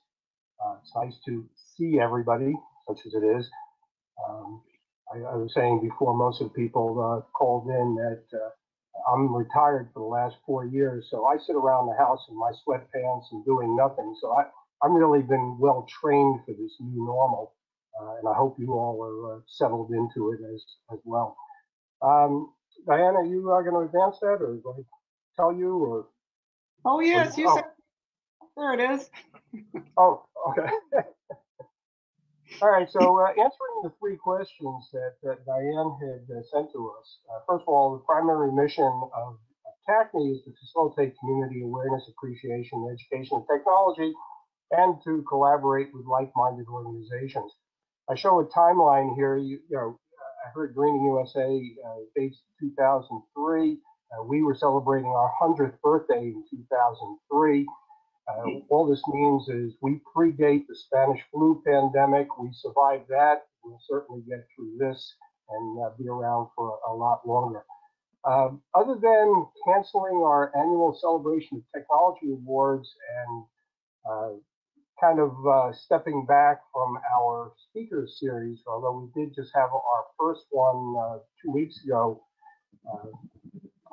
S8: It's nice to see everybody, such as it is. I was saying before, most of the people called in that I'm retired for the last 4 years, so I sit around the house in my sweatpants and doing nothing. So I've really been well trained for this new normal, and I hope you all are settled into it as well. Diane, are you going to advance that, or do I tell you? Or
S1: oh yes, you said there it is.
S8: Oh, okay. All right, so answering the 3 questions that Diane had sent to us. First of all, the primary mission of TACNY is to facilitate community awareness, appreciation, education, and technology, and to collaborate with like-minded organizations. I show a timeline here. I heard GreeningUSA dates 2003. We were celebrating our 100th birthday in 2003. All this means is we predate the Spanish flu pandemic. We survived that. We'll certainly get through this and be around for a lot longer. Other than canceling our annual celebration of technology awards and kind of stepping back from our speaker series, although we did just have our first one 2 weeks ago,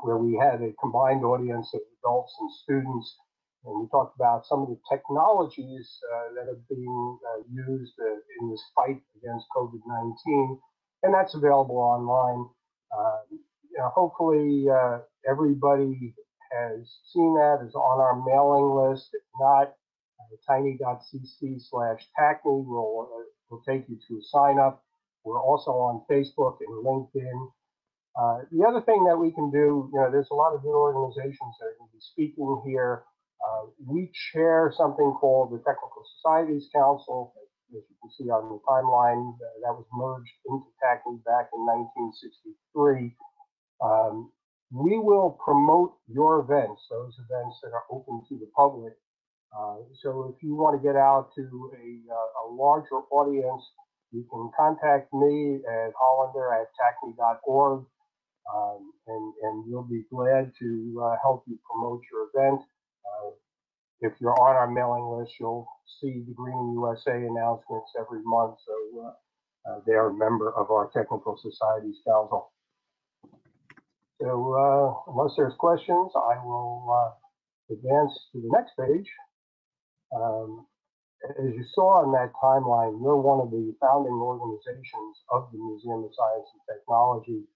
S8: where we had a combined audience of adults and students, and we talked about some of the technologies that are being used in this fight against COVID-19, and that's available online. Hopefully everybody has seen that, is on our mailing list. If not, tiny.cc/TACNY will take you to a sign up. We're also on Facebook and LinkedIn. The other thing that we can do, there's a lot of good organizations that are going to be speaking here. We chair something called the Technical Societies Council. As you can see on the timeline, that was merged into TACNY back in 1963. We will promote your events, those events that are open to the public. So if you want to get out to a larger audience, you can contact me at hollander@tacny.org, and we'll be glad to help you promote your event. If you're on our mailing list, you'll see the Greening USA announcements every month, so they are a member of our Technical Societies Council. So unless there's questions, I will advance to the next page. As you saw on that timeline, we're one of the founding organizations of the Museum of Science and Technology,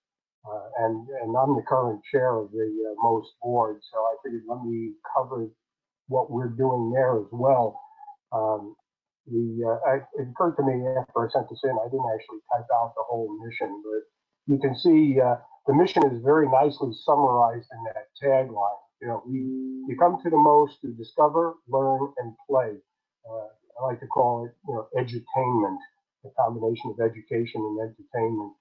S8: and I'm the current chair of the MOST board, so I figured let me cover what we're doing there as well. It occurred to me after I sent this in, I didn't actually type out the whole mission, but you can see the mission is very nicely summarized in that tagline. We come to the MOST to discover, learn, and play. I like to call it, edutainment, a combination of education and entertainment.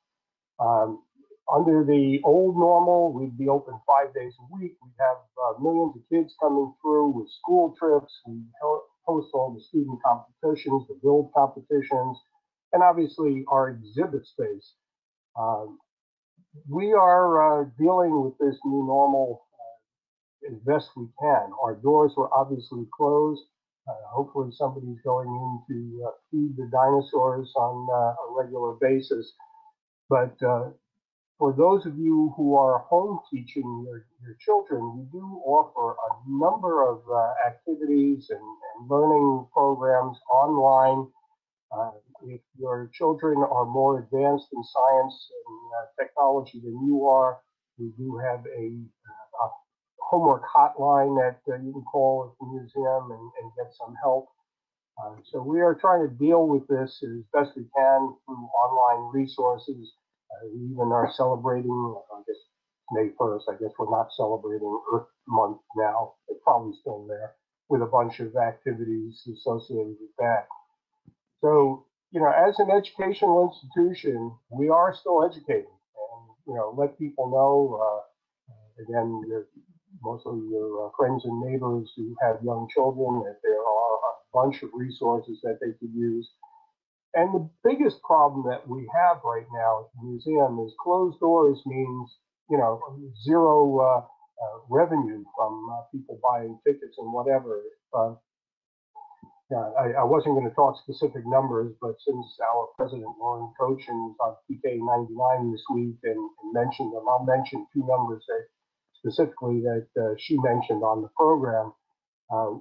S8: Under the old normal, we'd be open 5 days a week. We'd have millions of kids coming through with school trips. We host all the student competitions, the build competitions, and obviously our exhibit space. We are dealing with this new normal as best we can. Our doors were obviously closed. Hopefully somebody's going in to feed the dinosaurs on a regular basis. But for those of you who are home teaching your children, we do offer a number of activities and learning programs online. If your children are more advanced in science and technology than you are, we do have a homework hotline that you can call at the museum and get some help. So we are trying to deal with this as best we can through online resources. We even are celebrating, I guess, May 1st. I guess we're not celebrating Earth Month now. It's probably still there with a bunch of activities associated with that. So, as an educational institution, we are still educating, and, let people know, again, most of your friends and neighbors who have young children, that there are a bunch of resources that they could use. And the biggest problem that we have right now at the museum is closed doors means, zero revenue from people buying tickets and whatever. I wasn't going to talk specific numbers, but since our president, Lauren Cochin, was on PK 99 this week and mentioned them, I'll mention two numbers that specifically that she mentioned on the program.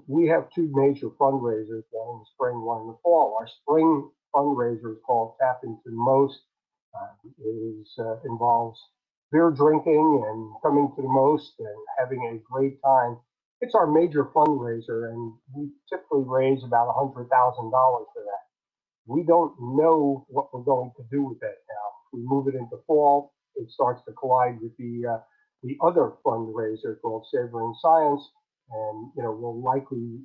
S8: We have two major fundraisers, one in the spring, one in the fall. Our spring fundraiser is called Tap Into the MOST. It involves beer drinking and coming to the MOST and having a great time. It's our major fundraiser, and we typically raise about $100,000 for that. We don't know what we're going to do with that now. If we move it into fall, it starts to collide with the other fundraiser called Savoring Science, and will likely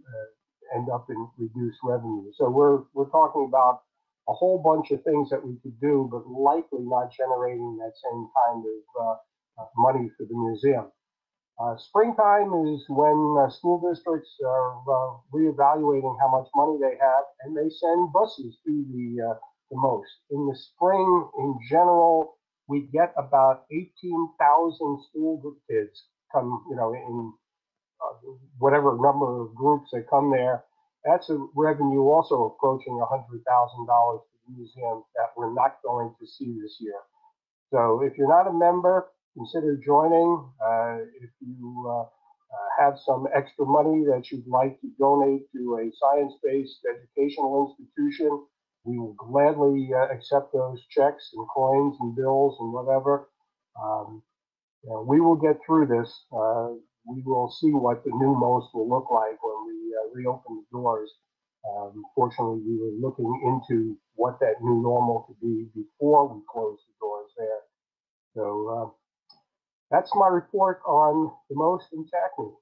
S8: end up in reduced revenue. So we're talking about a whole bunch of things that we could do, but likely not generating that same kind of money for the museum. Springtime is when school districts are reevaluating how much money they have, and they send buses to the most. In the spring, in general, we get about 18,000 school kids come, in whatever number of groups that come there. That's a revenue also approaching $100,000 to the museum that we're not going to see this year. So if you're not a member, consider joining. If you have some extra money that you'd like to donate to a science-based educational institution, we will gladly accept those checks and coins and bills and whatever. We will get through this. We will see what the new most will look like when we reopen the doors. Fortunately, we were looking into what that new normal could be before we closed the doors there. So that's my report on the most in TACNY.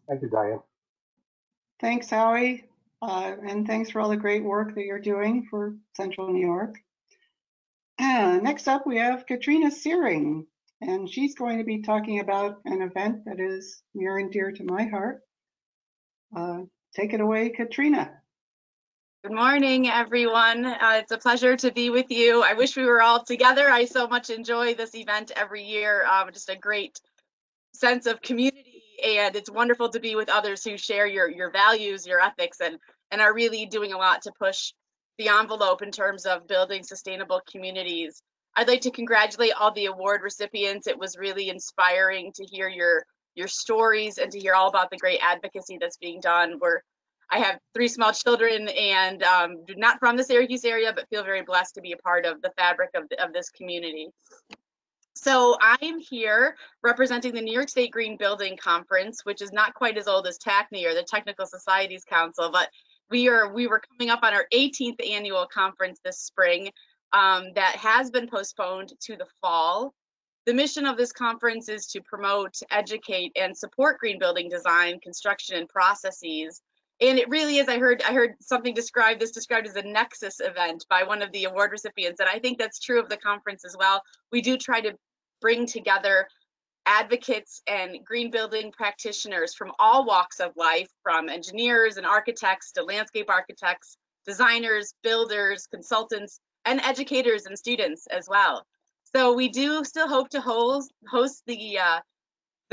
S8: Thank you, Diane.
S1: Thanks, Howie. And thanks for all the great work that you're doing for Central New York. Next up, we have Katrina Searing, and she's going to be talking about an event that is near and dear to my heart. Take it away, Katrina.
S9: Good morning, everyone. It's a pleasure to be with you. I wish we were all together. I so much enjoy this event every year. Just a great sense of community, and it's wonderful to be with others who share your values, your ethics, and are really doing a lot to push the envelope in terms of building sustainable communities. I'd like to congratulate all the award recipients. It was really inspiring to hear your stories and to hear all about the great advocacy that's being done. I have 3 small children and not from the Syracuse area, but feel very blessed to be a part of the fabric of this community. So I'm here representing the New York State Green Building Conference, which is not quite as old as TACNY or the Technical Societies Council, but we were coming up on our 18th annual conference this spring that has been postponed to the fall. The mission of this conference is to promote, educate, and support green building design, construction, and processes. And it really is, I heard something described as a nexus event by one of the award recipients, and I think that's true of the conference as well. We do try to bring together advocates and green building practitioners from all walks of life, from engineers and architects to landscape architects, designers, builders, consultants, and educators and students as well. So we do still hope to host the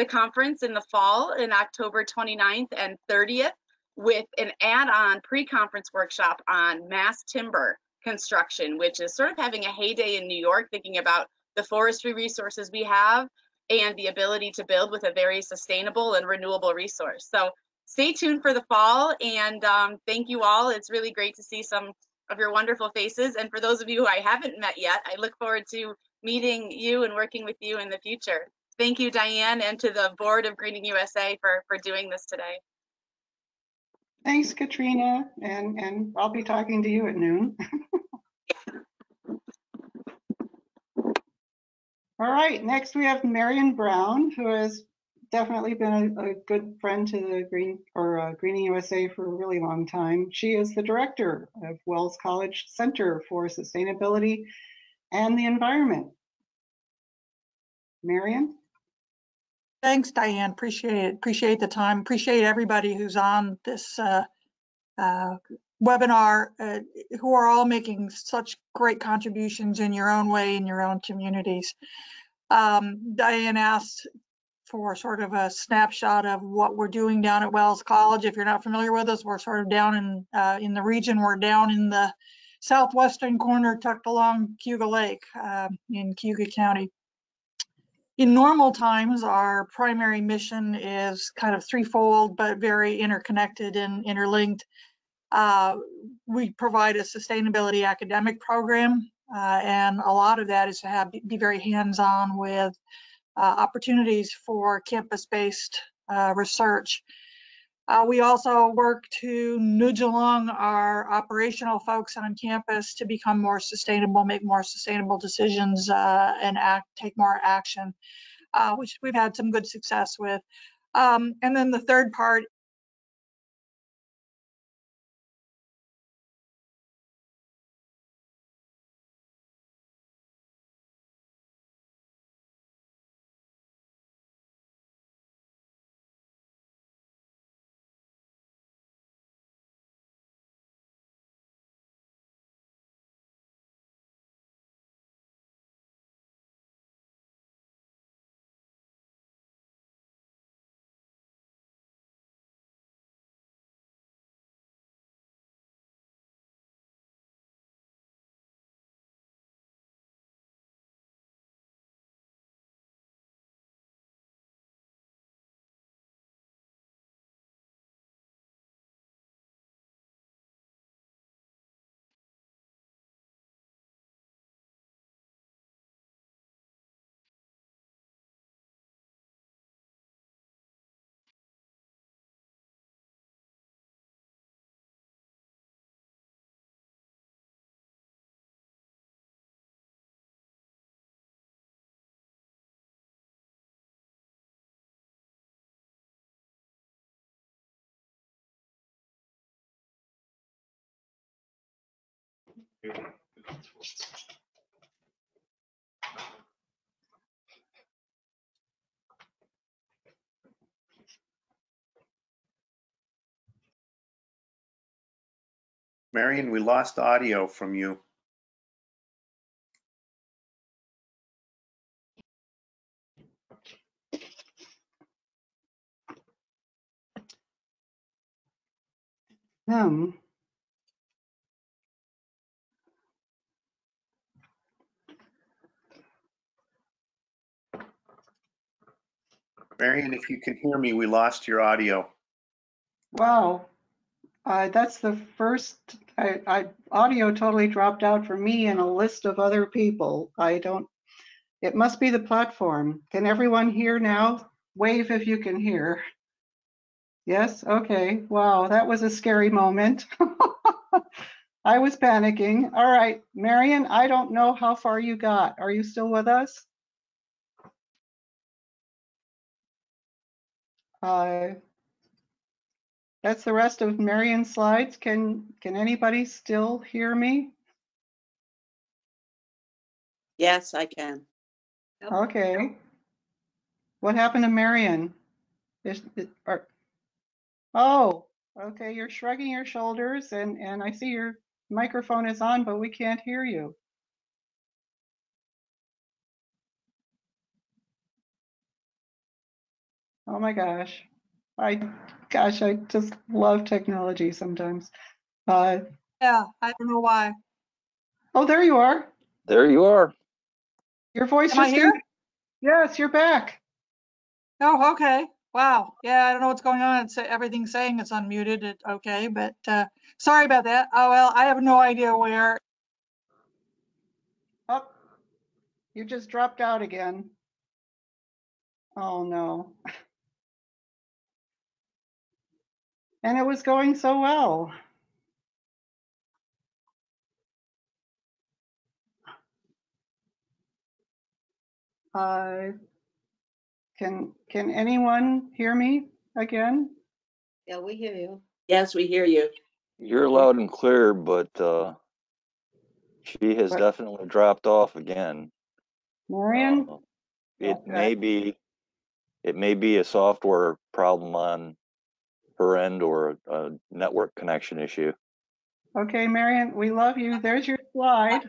S9: conference in the fall in October 29th and 30th with an add-on pre-conference workshop on mass timber construction, which is sort of having a heyday in New York, thinking about the forestry resources we have and the ability to build with a very sustainable and renewable resource. So stay tuned for the fall, and thank you all. It's really great to see some of your wonderful faces. And for those of you who I haven't met yet, I look forward to meeting you and working with you in the future. Thank you, Diane, and to the board of GreeningUSA for doing this today.
S1: Thanks, Katrina, and I'll be talking to you at noon. All right, next we have Marion Brown, who has definitely been a good friend to the GreeningUSA for a really long time. She is the director of Wells College Center for Sustainability and the Environment. Marion?
S10: Thanks, Diane. Appreciate it. Appreciate the time. Appreciate everybody who's on this webinar, who are all making such great contributions in your own way in your own communities. Diane asked for sort of a snapshot of what we're doing down at Wells College. If you're not familiar with us, we're sort of down in the region. We're down in the southwestern corner, tucked along Cayuga Lake in Cayuga County. In normal times, our primary mission is kind of threefold, but very interconnected and interlinked. We provide a sustainability academic program, and a lot of that is to be very hands-on with opportunities for campus-based research. We also work to nudge along our operational folks on campus to become more sustainable, make more sustainable decisions, and take more action, which we've had some good success with. And then the third part
S11: Marion, we lost audio from you. Marion, if you can hear me, we lost your audio.
S1: Wow. That's the first, audio totally dropped out for me and a list of other people. It must be the platform. Can everyone hear now? Wave if you can hear. Yes? Okay. Wow, that was a scary moment. I was panicking. All right, Marion, I don't know how far you got. Are you still with us? That's the rest of Marion's slides. Can anybody still hear me?
S12: Yes, I can.
S1: Okay. What happened to Marion? Oh, okay, you're shrugging your shoulders and I see your microphone is on, but we can't hear you. Oh my gosh. I just love technology sometimes.
S10: Yeah, I don't know why.
S1: Oh, there you are.
S13: There you are.
S1: Your voice
S10: Am I
S1: just
S10: here?
S1: Yes, you're back.
S10: Oh, okay. Wow. Yeah, I don't know what's going on. Everything's saying it's unmuted. Okay, but sorry about that. Oh, well, I have no idea where.
S1: Oh, you just dropped out again. Oh no. And it was going so well. Can anyone hear me again?
S12: Yeah, we hear you. Yes, we hear you.
S13: You're loud and clear, but she has
S1: But
S13: definitely dropped off again.
S1: Marion?
S13: It may be a software problem on her end or a network connection issue.
S1: Okay, Marion, we love you. There's your slide.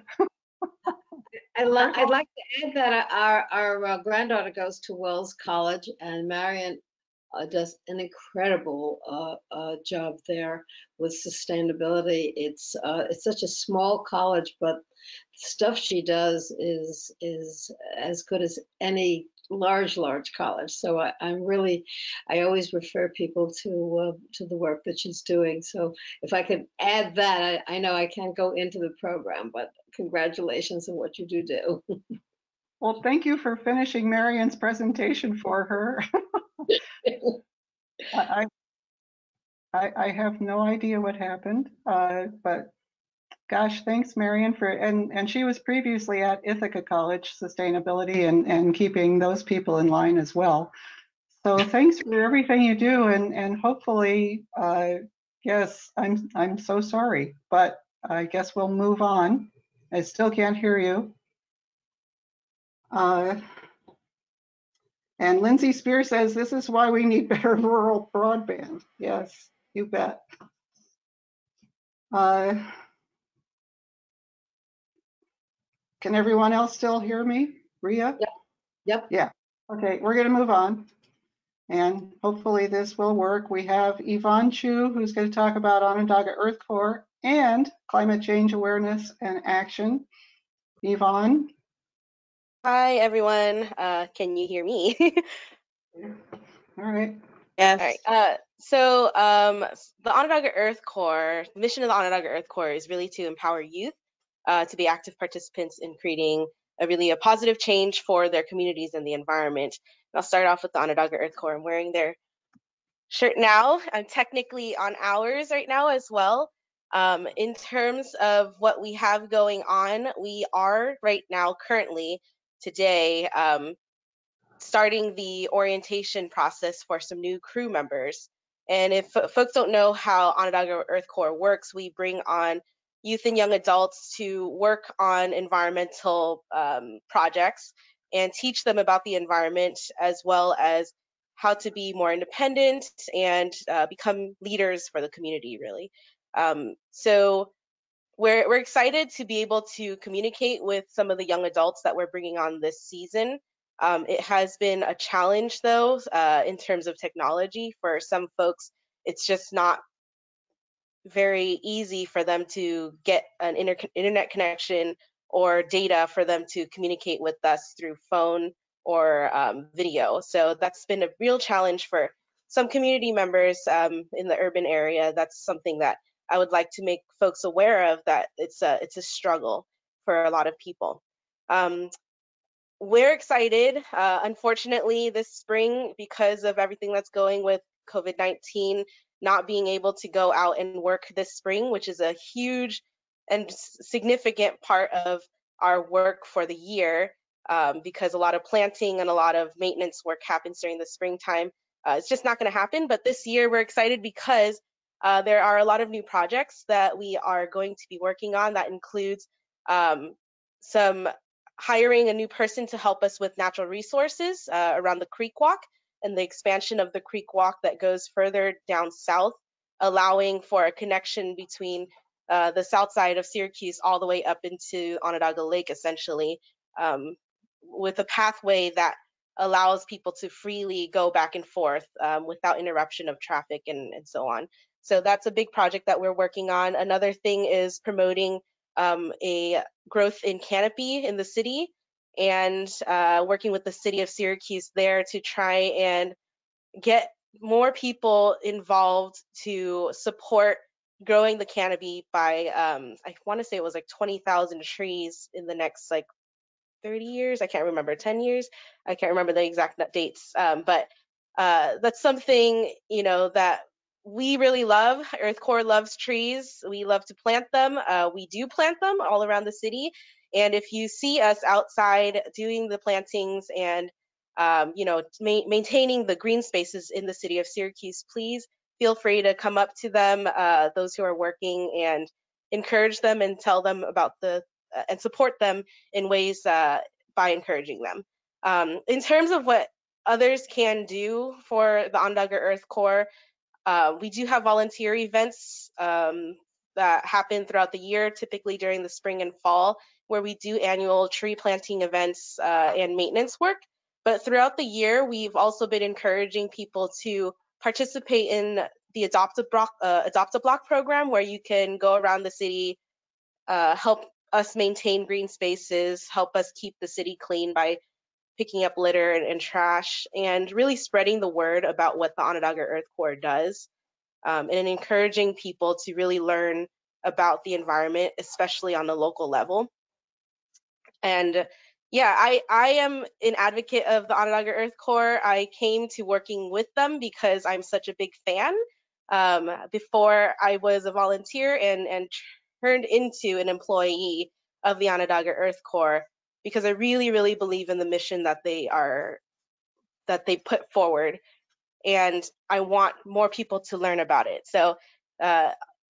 S14: I'd like to add that our granddaughter goes to Wells College, and Marion does an incredible job there with sustainability. It's such a small college, but the stuff she does is as good as any large college. So I always refer people to the work that she's doing. So if I could add that, I know I can't go into the program, but congratulations on what you do.
S1: Well, thank you for finishing Marion's presentation for her. I have no idea what happened, but gosh, thanks, Marion, and she was previously at Ithaca College, sustainability and keeping those people in line as well. So thanks for everything you do, and hopefully, yes, I'm so sorry, but I guess we'll move on. I still can't hear you. And Lindsay Spear says, this is why we need better rural broadband. Yes, you bet. Can everyone else still hear me? Ria?
S14: Yep.
S1: Yeah. Okay, we're going to move on. And hopefully this will work. We have Yvonne Chu, who's going to talk about Onondaga Earth Core and climate change awareness and action. Yvonne?
S15: Hi, everyone. Can you hear me?
S1: All right.
S12: Yes.
S15: All right. So the Onondaga Earth Core, the mission of the Onondaga Earth Core is really to empower youth to be active participants in creating a positive change for their communities and the environment. And I'll start off with the Onondaga Earth Core. I'm wearing their shirt now. I'm technically on hours right now as well. In terms of what we have going on, we are right now currently today starting the orientation process for some new crew members. And if folks don't know how Onondaga Earth Core works, we bring on youth and young adults to work on environmental projects and teach them about the environment, as well as how to be more independent and become leaders for the community, really. So we're excited to be able to communicate with some of the young adults that we're bringing on this season. It has been a challenge, though, in terms of technology. For some folks, it's just not very easy for them to get an internet connection or data for them to communicate with us through phone or video. So that's been a real challenge for some community members in the urban area. That's something that I would like to make folks aware of, that it's a struggle for a lot of people. We're excited. Unfortunately, this spring, because of everything that's going with COVID-19, not being able to go out and work this spring, which is a huge and significant part of our work for the year, because a lot of planting and a lot of maintenance work happens during the springtime. It's just not going to happen. But this year, we're excited because there are a lot of new projects that we are going to be working on. That includes some hiring a new person to help us with natural resources around the creek walk and the expansion of the creek walk that goes further down south, allowing for a connection between the south side of Syracuse all the way up into Onondaga Lake, essentially, with a pathway that allows people to freely go back and forth without interruption of traffic and so on. So that's a big project that we're working on. Another thing is promoting a growth in canopy in the city, and working with the city of Syracuse there to try and get more people involved to support growing the canopy by, I want to say it was like 20,000 trees in the next like 30 years. I can't remember, 10 years. I can't remember the exact dates, but that's something, you know, that we really love. Earth Corps loves trees. We love to plant them. We do plant them all around the city. And if you see us outside doing the plantings and you know, maintaining the green spaces in the city of Syracuse, please feel free to come up to them, those who are working, and encourage them and tell them about and support them in ways by encouraging them. In terms of what others can do for the Onondaga Earth Corps, we do have volunteer events that happen throughout the year, typically during the spring and fall, where we do annual tree planting events and maintenance work. But throughout the year, we've also been encouraging people to participate in the Adopt a Block program, where you can go around the city, help us maintain green spaces, help us keep the city clean by picking up litter and trash, and really spreading the word about what the Onondaga Earth Corps does, and encouraging people to really learn about the environment, especially on the local level. And yeah, I am an advocate of the Onondaga Earth Corps. I came to working with them because I'm such a big fan. Before I was a volunteer and turned into an employee of the Onondaga Earth Corps, because I really, really believe in the mission that they put forward, and I want more people to learn about it. So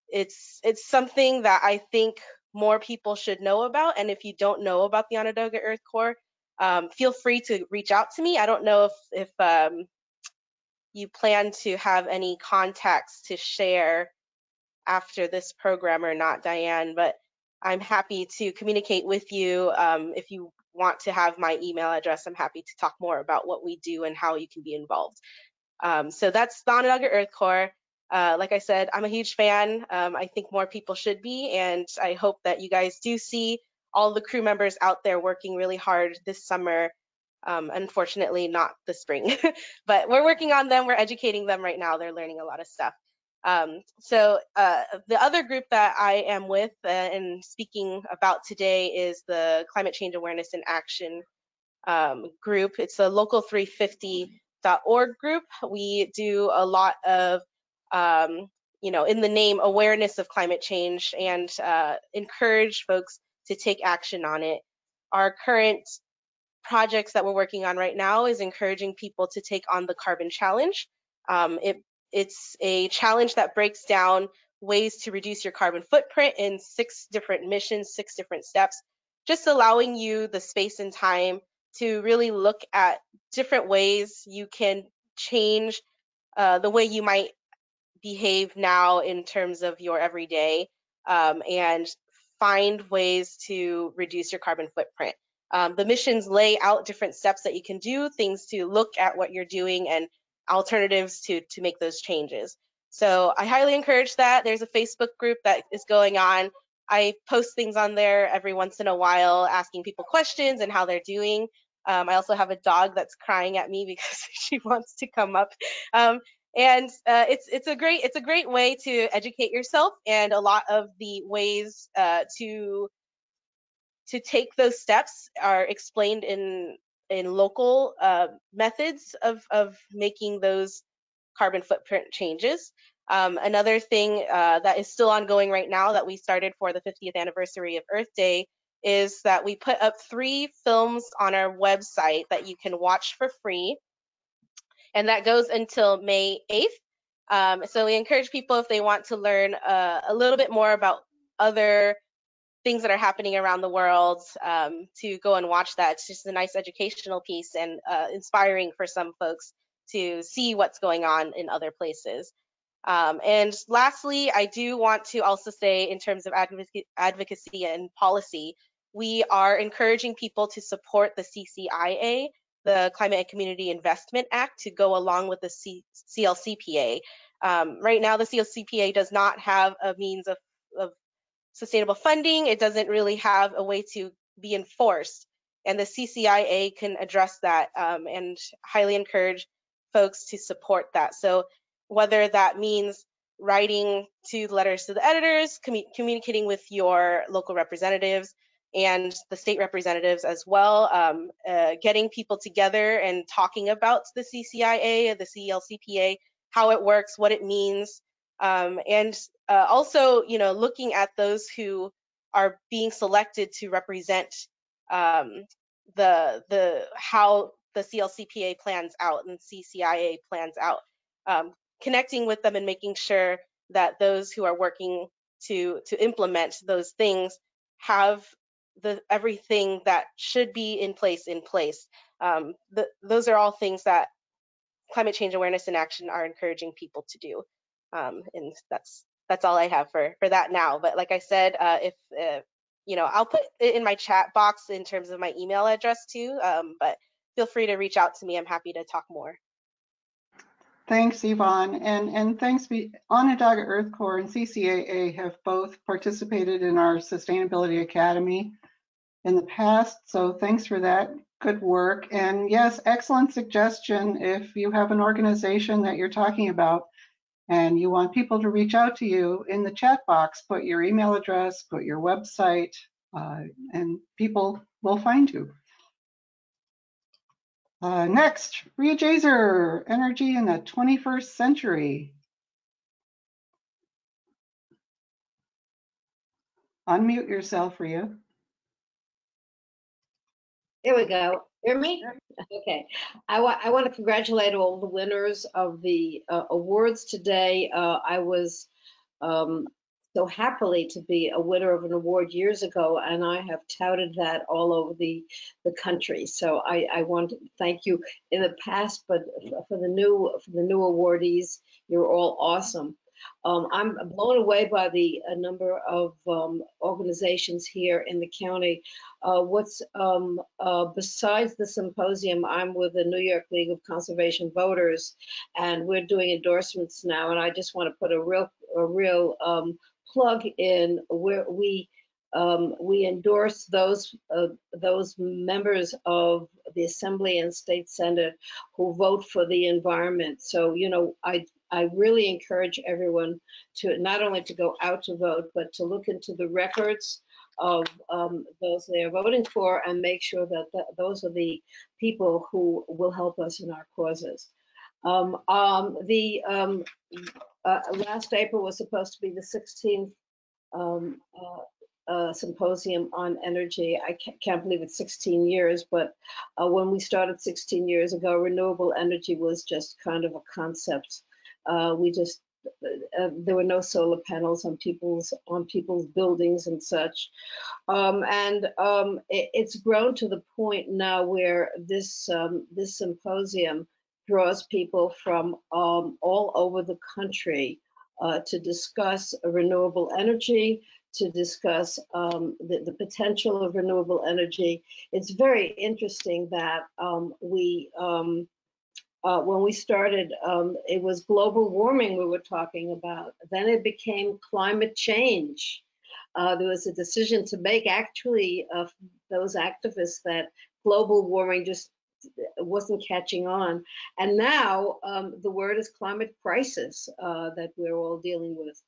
S15: it's something that I think more people should know about. And if you don't know about the Onondaga Earth Corps, feel free to reach out to me. I don't know if you plan to have any contacts to share after this program or not, Diane, but I'm happy to communicate with you. If you want to have my email address, I'm happy to talk more about what we do and how you can be involved. So that's the Onondaga Earth Corps. Like I said, I'm a huge fan. I think more people should be, and I hope that you guys do see all the crew members out there working really hard this summer. Unfortunately, not the spring, but we're working on them. We're educating them right now. They're learning a lot of stuff. So the other group that I am with and speaking about today is the Climate Change Awareness and Action group. It's a local 350.org group. We do a lot of, you know, in the name, awareness of climate change, and encourage folks to take action on it. Our current projects that we're working on right now is encouraging people to take on the carbon challenge. It's a challenge that breaks down ways to reduce your carbon footprint in 6 different missions, 6 different steps, just allowing you the space and time to really look at different ways you can change the way you might behave now in terms of your everyday, and find ways to reduce your carbon footprint. The missions lay out different steps that you can do, things to look at what you're doing and alternatives to make those changes. So I highly encourage that. There's a Facebook group that is going on. I post things on there every once in a while, asking people questions and how they're doing. I also have a dog that's crying at me because she wants to come up. And it's a great way to educate yourself, and a lot of the ways to take those steps are explained in local methods of making those carbon footprint changes. Another thing that is still ongoing right now that we started for the 50th anniversary of Earth Day is that we put up 3 films on our website that you can watch for free, and that goes until May 8th. So we encourage people, if they want to learn a little bit more about other things that are happening around the world, to go and watch that. It's just a nice educational piece and inspiring for some folks to see what's going on in other places. And lastly, I do want to also say, in terms of advocacy and policy, we are encouraging people to support the CCIA, the Climate and Community Investment Act, to go along with the CLCPA. Right now, the CLCPA does not have a means of sustainable funding. It doesn't really have a way to be enforced, and the CCIA can address that, and highly encourage folks to support that. So whether that means writing letters to the editors, communicating with your local representatives and the state representatives as well, getting people together and talking about the CCIA, the CLCPA, how it works, what it means, and also, looking at those who are being selected to represent how the CLCPA plans out and CCIA plans out, connecting with them and making sure that those who are working to implement those things have everything that should be in place. Those are all things that Climate Change Awareness and Action are encouraging people to do. And that's all I have for that now. But like I said, if I'll put it in my chat box in terms of my email address too. But feel free to reach out to me. I'm happy to talk more.
S1: Thanks, Yvonne, and thanks. Onondaga Earth Corps and CCAA have both participated in our Sustainability Academy in the past, so thanks for that. Good work. And yes, excellent suggestion. If you have an organization that you're talking about and you want people to reach out to you, in the chat box, put your email address, put your website, and people will find you. Next, Ria Jaser, Energy in the 21st Century. Unmute yourself, Ria.
S14: There we go. Hear me? Okay. I want to congratulate all the winners of the awards today. I was so happily to be a winner of an award years ago, and I have touted that all over the country. So I want to thank you in the past, but for the new awardees, you're all awesome. I'm blown away by the number of organizations here in the county. Besides the symposium, I'm with the New York League of Conservation Voters, and we're doing endorsements now. And I just want to put a real plug in where we endorse those members of the Assembly and State Senate who vote for the environment. So I really encourage everyone to not only to go out to vote, but to look into the records of those they are voting for and make sure that those are the people who will help us in our causes. Last April was supposed to be the 16th symposium on energy. I can't believe it's 16 years, but when we started 16 years ago, renewable energy was just kind of a concept. there were no solar panels on people's buildings and such. It's grown to the point now where this symposium draws people from all over the country to discuss renewable energy, to discuss the potential of renewable energy. It's very interesting that when we started, it was global warming we were talking about. Then it became climate change. There was a decision to make, actually, those activists, that global warming just wasn't catching on. And now the word is climate crisis that we're all dealing with.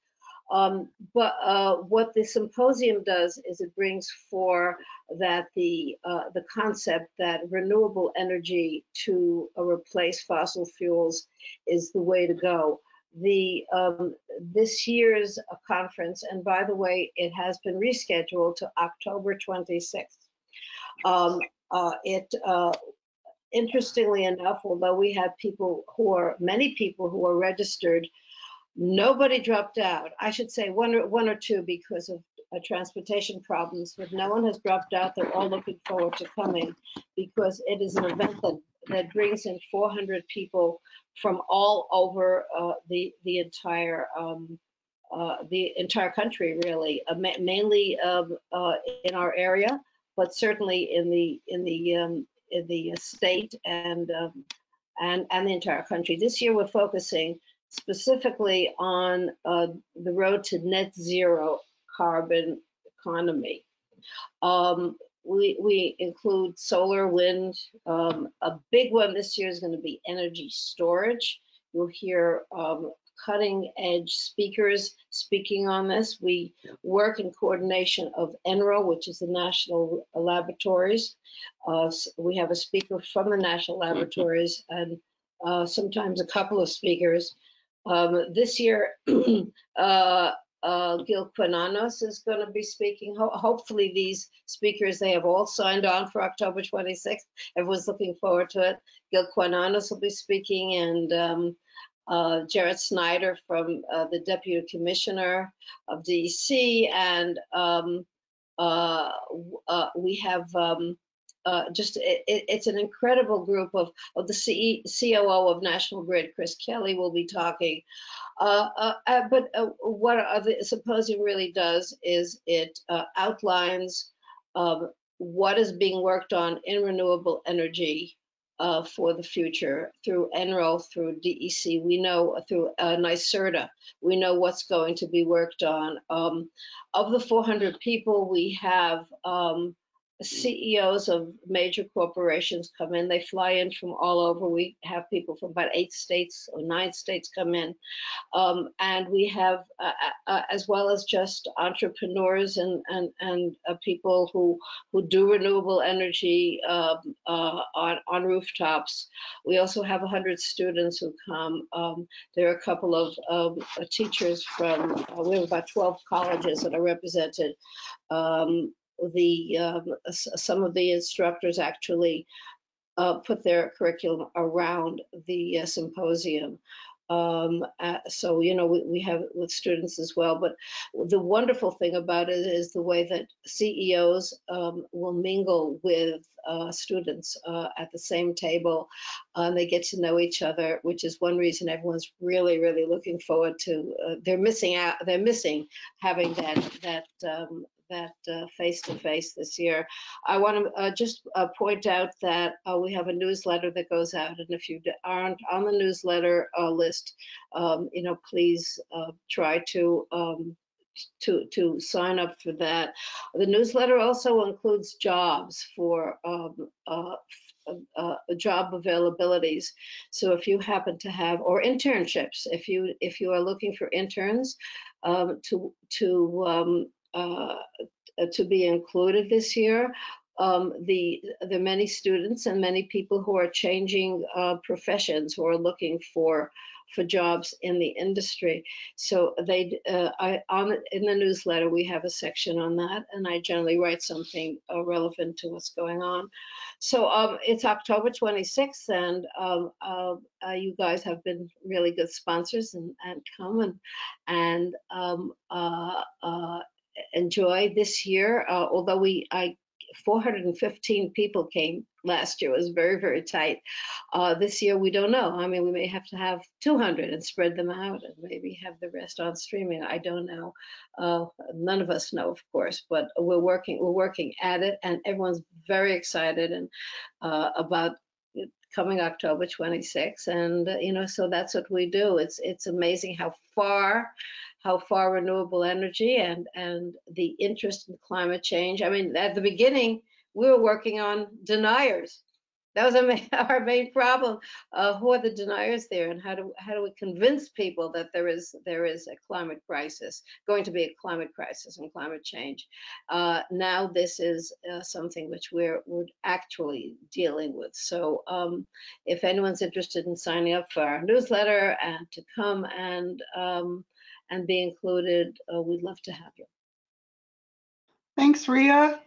S14: What the symposium does is it brings for that the concept that renewable energy to replace fossil fuels is the way to go. This year's conference, and by the way, it has been rescheduled to October 26th. Interestingly enough, although we had many people who are registered, nobody dropped out. I should say one or two because of transportation problems, but no one has dropped out. They're all looking forward to coming because it is an event that brings in 400 people from all over the entire country, really, mainly in our area, but certainly in the state and the entire country. This year we're focusing specifically on the road to net zero carbon economy. We include solar, wind. A big one this year is going to be energy storage. You'll hear cutting edge speakers speaking on this. We work in coordination of NRO, which is the National Laboratories. We have a speaker from the National Laboratories and sometimes a couple of speakers. This year, Gil Quinanos is going to be speaking. Hopefully these speakers, they have all signed on for October 26th. Everyone's looking forward to it. Gil Quinanos will be speaking, and Jared Snyder from the Deputy Commissioner of DEC, and we have it's an incredible group of the COO of National Grid, Chris Kelly, will be talking. But what the symposium really does is it outlines what is being worked on in renewable energy for the future through NRO, through DEC. We know through NYSERDA, we know what's going to be worked on. Of the 400 people, we have CEOs of major corporations come in. They fly in from all over. We have people from about 8 states or 9 states come in. And we have, as well as just entrepreneurs and people who do renewable energy on rooftops. We also have 100 students who come. There are a couple of teachers from, we have about 12 colleges that are represented. Some of the instructors actually put their curriculum around the symposium. So, you know, we have it with students as well. But the wonderful thing about it is the way that CEOs will mingle with students at the same table. They get to know each other, which is one reason everyone's really, really looking forward to. They're missing having that face-to-face this year. I want to just point out that we have a newsletter that goes out, and if you aren't on the newsletter list, you know, please try to sign up for that. The newsletter also includes jobs for job availabilities. So if you happen to have, or internships, if you are looking for interns to be included this year. There are many students and many people who are changing professions, who are looking for for jobs in the industry. So they, in the newsletter, we have a section on that, and I generally write something relevant to what's going on. So it's October 26th, and you guys have been really good sponsors and come and enjoy this year. Although 415 people came last year. It was very, very tight. This year, we don't know. I mean, we may have to have 200 and spread them out and maybe have the rest on streaming. I don't know. None of us know, of course, but we're working at it, and everyone's very excited and about coming October 26th. And, so that's what we do. It's amazing how far renewable energy and the interest in climate change. I mean, at the beginning, we were working on deniers. That was our main problem. Who are the deniers there, and how do we convince people that there is a climate crisis, going to be a climate crisis and climate change? Now this is something which we're actually dealing with. So if anyone's interested in signing up for our newsletter and to come and be included, we'd love to have you.
S1: Thanks, Ria.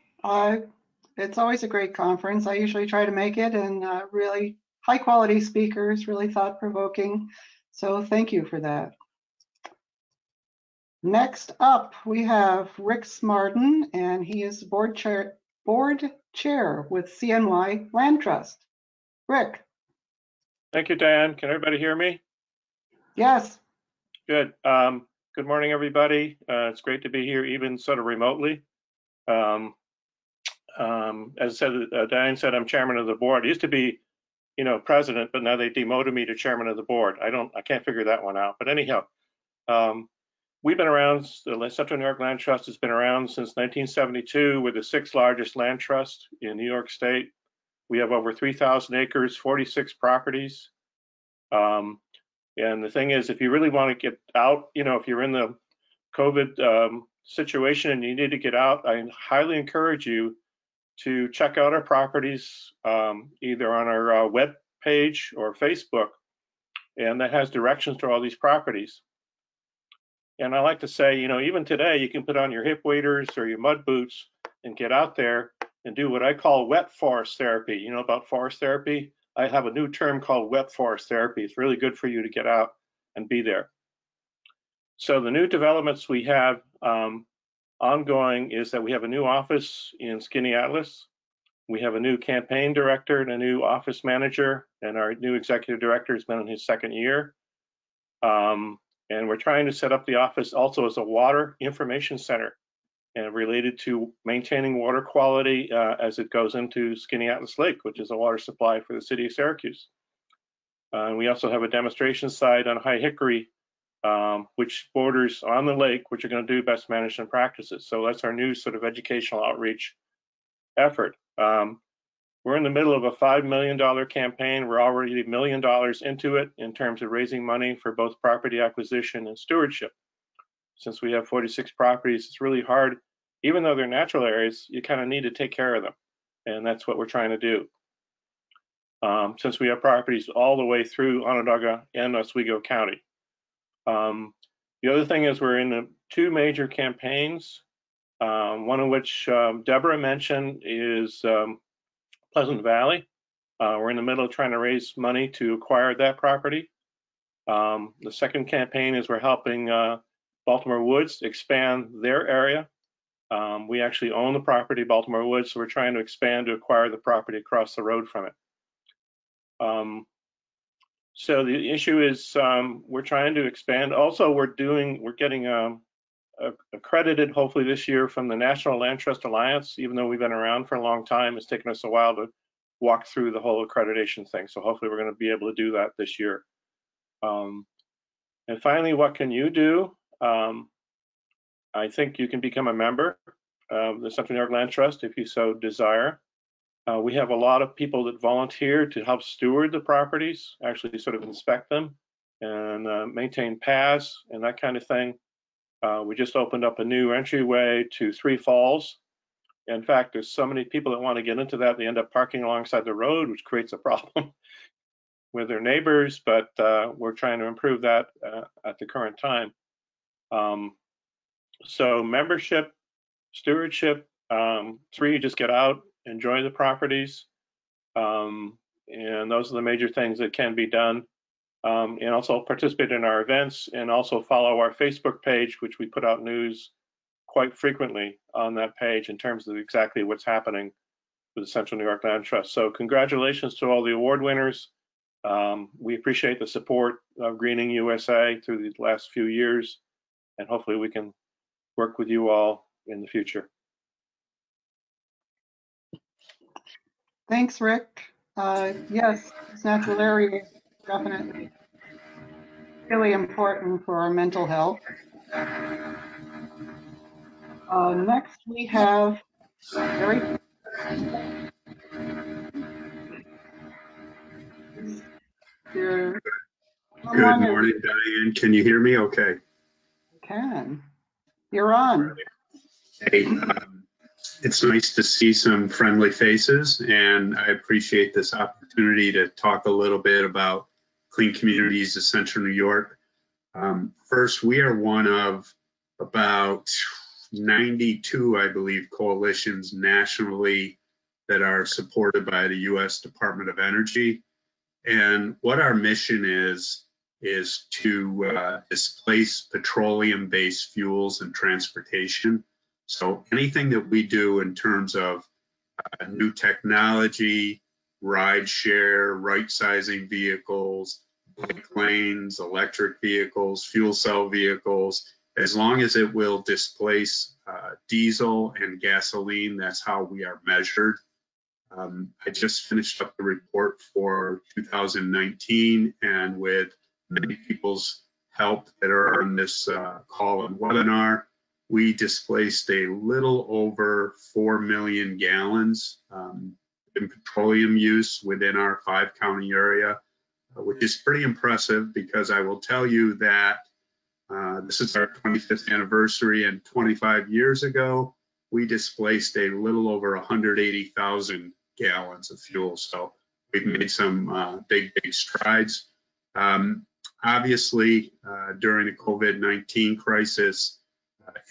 S1: It's always a great conference. I usually try to make it, and really high quality speakers, really thought provoking. So thank you for that. Next up, we have Rick Smarden, and he is board chair with CNY Land Trust. Rick.
S16: Thank you, Diane. Can everybody hear me?
S1: Yes.
S16: Good. Good morning, everybody. It's great to be here, even sort of remotely. As Diane said, I'm chairman of the board. I used to be, president, but now they demoted me to chairman of the board. I can't figure that one out. But anyhow, we've been around. The Central New York Land Trust has been around since 1972. We're the 6th largest land trust in New York State. We have over 3,000 acres, 46 properties. And the thing is, if you really want to get out, if you're in the COVID situation and you need to get out, I highly encourage you to check out our properties, either on our web page or Facebook, and that has directions to all these properties. And I like to say, even today, you can put on your hip waders or your mud boots and get out there and do what I call wet forest therapy. You know about forest therapy? I have a new term called wet forest therapy. It's really good for you to get out and be there. So the new developments we have ongoing is that we have a new office in Skaneateles. We have a new campaign director and a new office manager, and our new executive director has been in his 2nd year. And we're trying to set up the office also as a water information center and related to maintaining water quality as it goes into Skaneateles Lake, which is a water supply for the city of Syracuse. We also have a demonstration site on High Hickory, which borders on the lake, which are going to do best management practices. So that's our new sort of educational outreach effort. We're in the middle of a $5 million campaign. We're already $1 million into it in terms of raising money for both property acquisition and stewardship. Since we have 46 properties, it's really hard. Even though they're natural areas, you kind of need to take care of them. And that's what we're trying to do. Since we have properties all the way through Onondaga and Oswego County. The other thing is we're in the 2 major campaigns, one of which Deborah mentioned is Pleasant Valley. We're in the middle of trying to raise money to acquire that property. The second campaign is we're helping Baltimore Woods expand their area. We actually own the property, Baltimore Woods, so we're trying to expand to acquire the property across the road from it. So the issue is we're trying to expand. Also, we're getting accredited hopefully this year from the National Land Trust Alliance. Even though we've been around for a long time, it's taken us a while to walk through the whole accreditation thing. So hopefully we're going to be able to do that this year. And finally, what can you do? I think you can become a member of the Central New York Land Trust if you so desire. We have a lot of people that volunteer to help steward the properties, actually sort of inspect them and maintain paths and that kind of thing. We just opened up a new entryway to 3 Falls. In fact, there's so many people that want to get into that, they end up parking alongside the road, which creates a problem with their neighbors, but we're trying to improve that at the current time. So membership, stewardship, 3, just get out, enjoy the properties. And those are the major things that can be done. And also participate in our events, and also follow our Facebook page, which we put out news quite frequently on that page in terms of exactly what's happening with the Central New York Land Trust. So congratulations to all the award winners. We appreciate the support of Greening USA through the last few years, and hopefully we can work with you all in the future.
S1: Thanks, Rick. Yes, this natural area is definitely really important for our mental health. Next, we have Eric.
S17: Good morning, Diane. Can you hear me okay?
S1: Can. You're on.
S17: Hey, it's nice to see some friendly faces, and I appreciate this opportunity to talk a little bit about Clean Communities of Central New York. First, we are one of about 92, I believe, coalitions nationally that are supported by the U.S. Department of Energy. And what our mission is to displace petroleum-based fuels and transportation. So anything that we do in terms of new technology, ride share, right-sizing vehicles, bike lanes, electric vehicles, fuel cell vehicles, as long as it will displace diesel and gasoline, that's how we are measured. I just finished up the report for 2019, and with many people's help that are on this call and webinar, we displaced a little over 4 million gallons in petroleum use within our 5-county area, which is pretty impressive, because I will tell you that this is our 25th anniversary, and 25 years ago, we displaced a little over 180,000 gallons of fuel. So we've made some big strides. Obviously, during the COVID-19 crisis,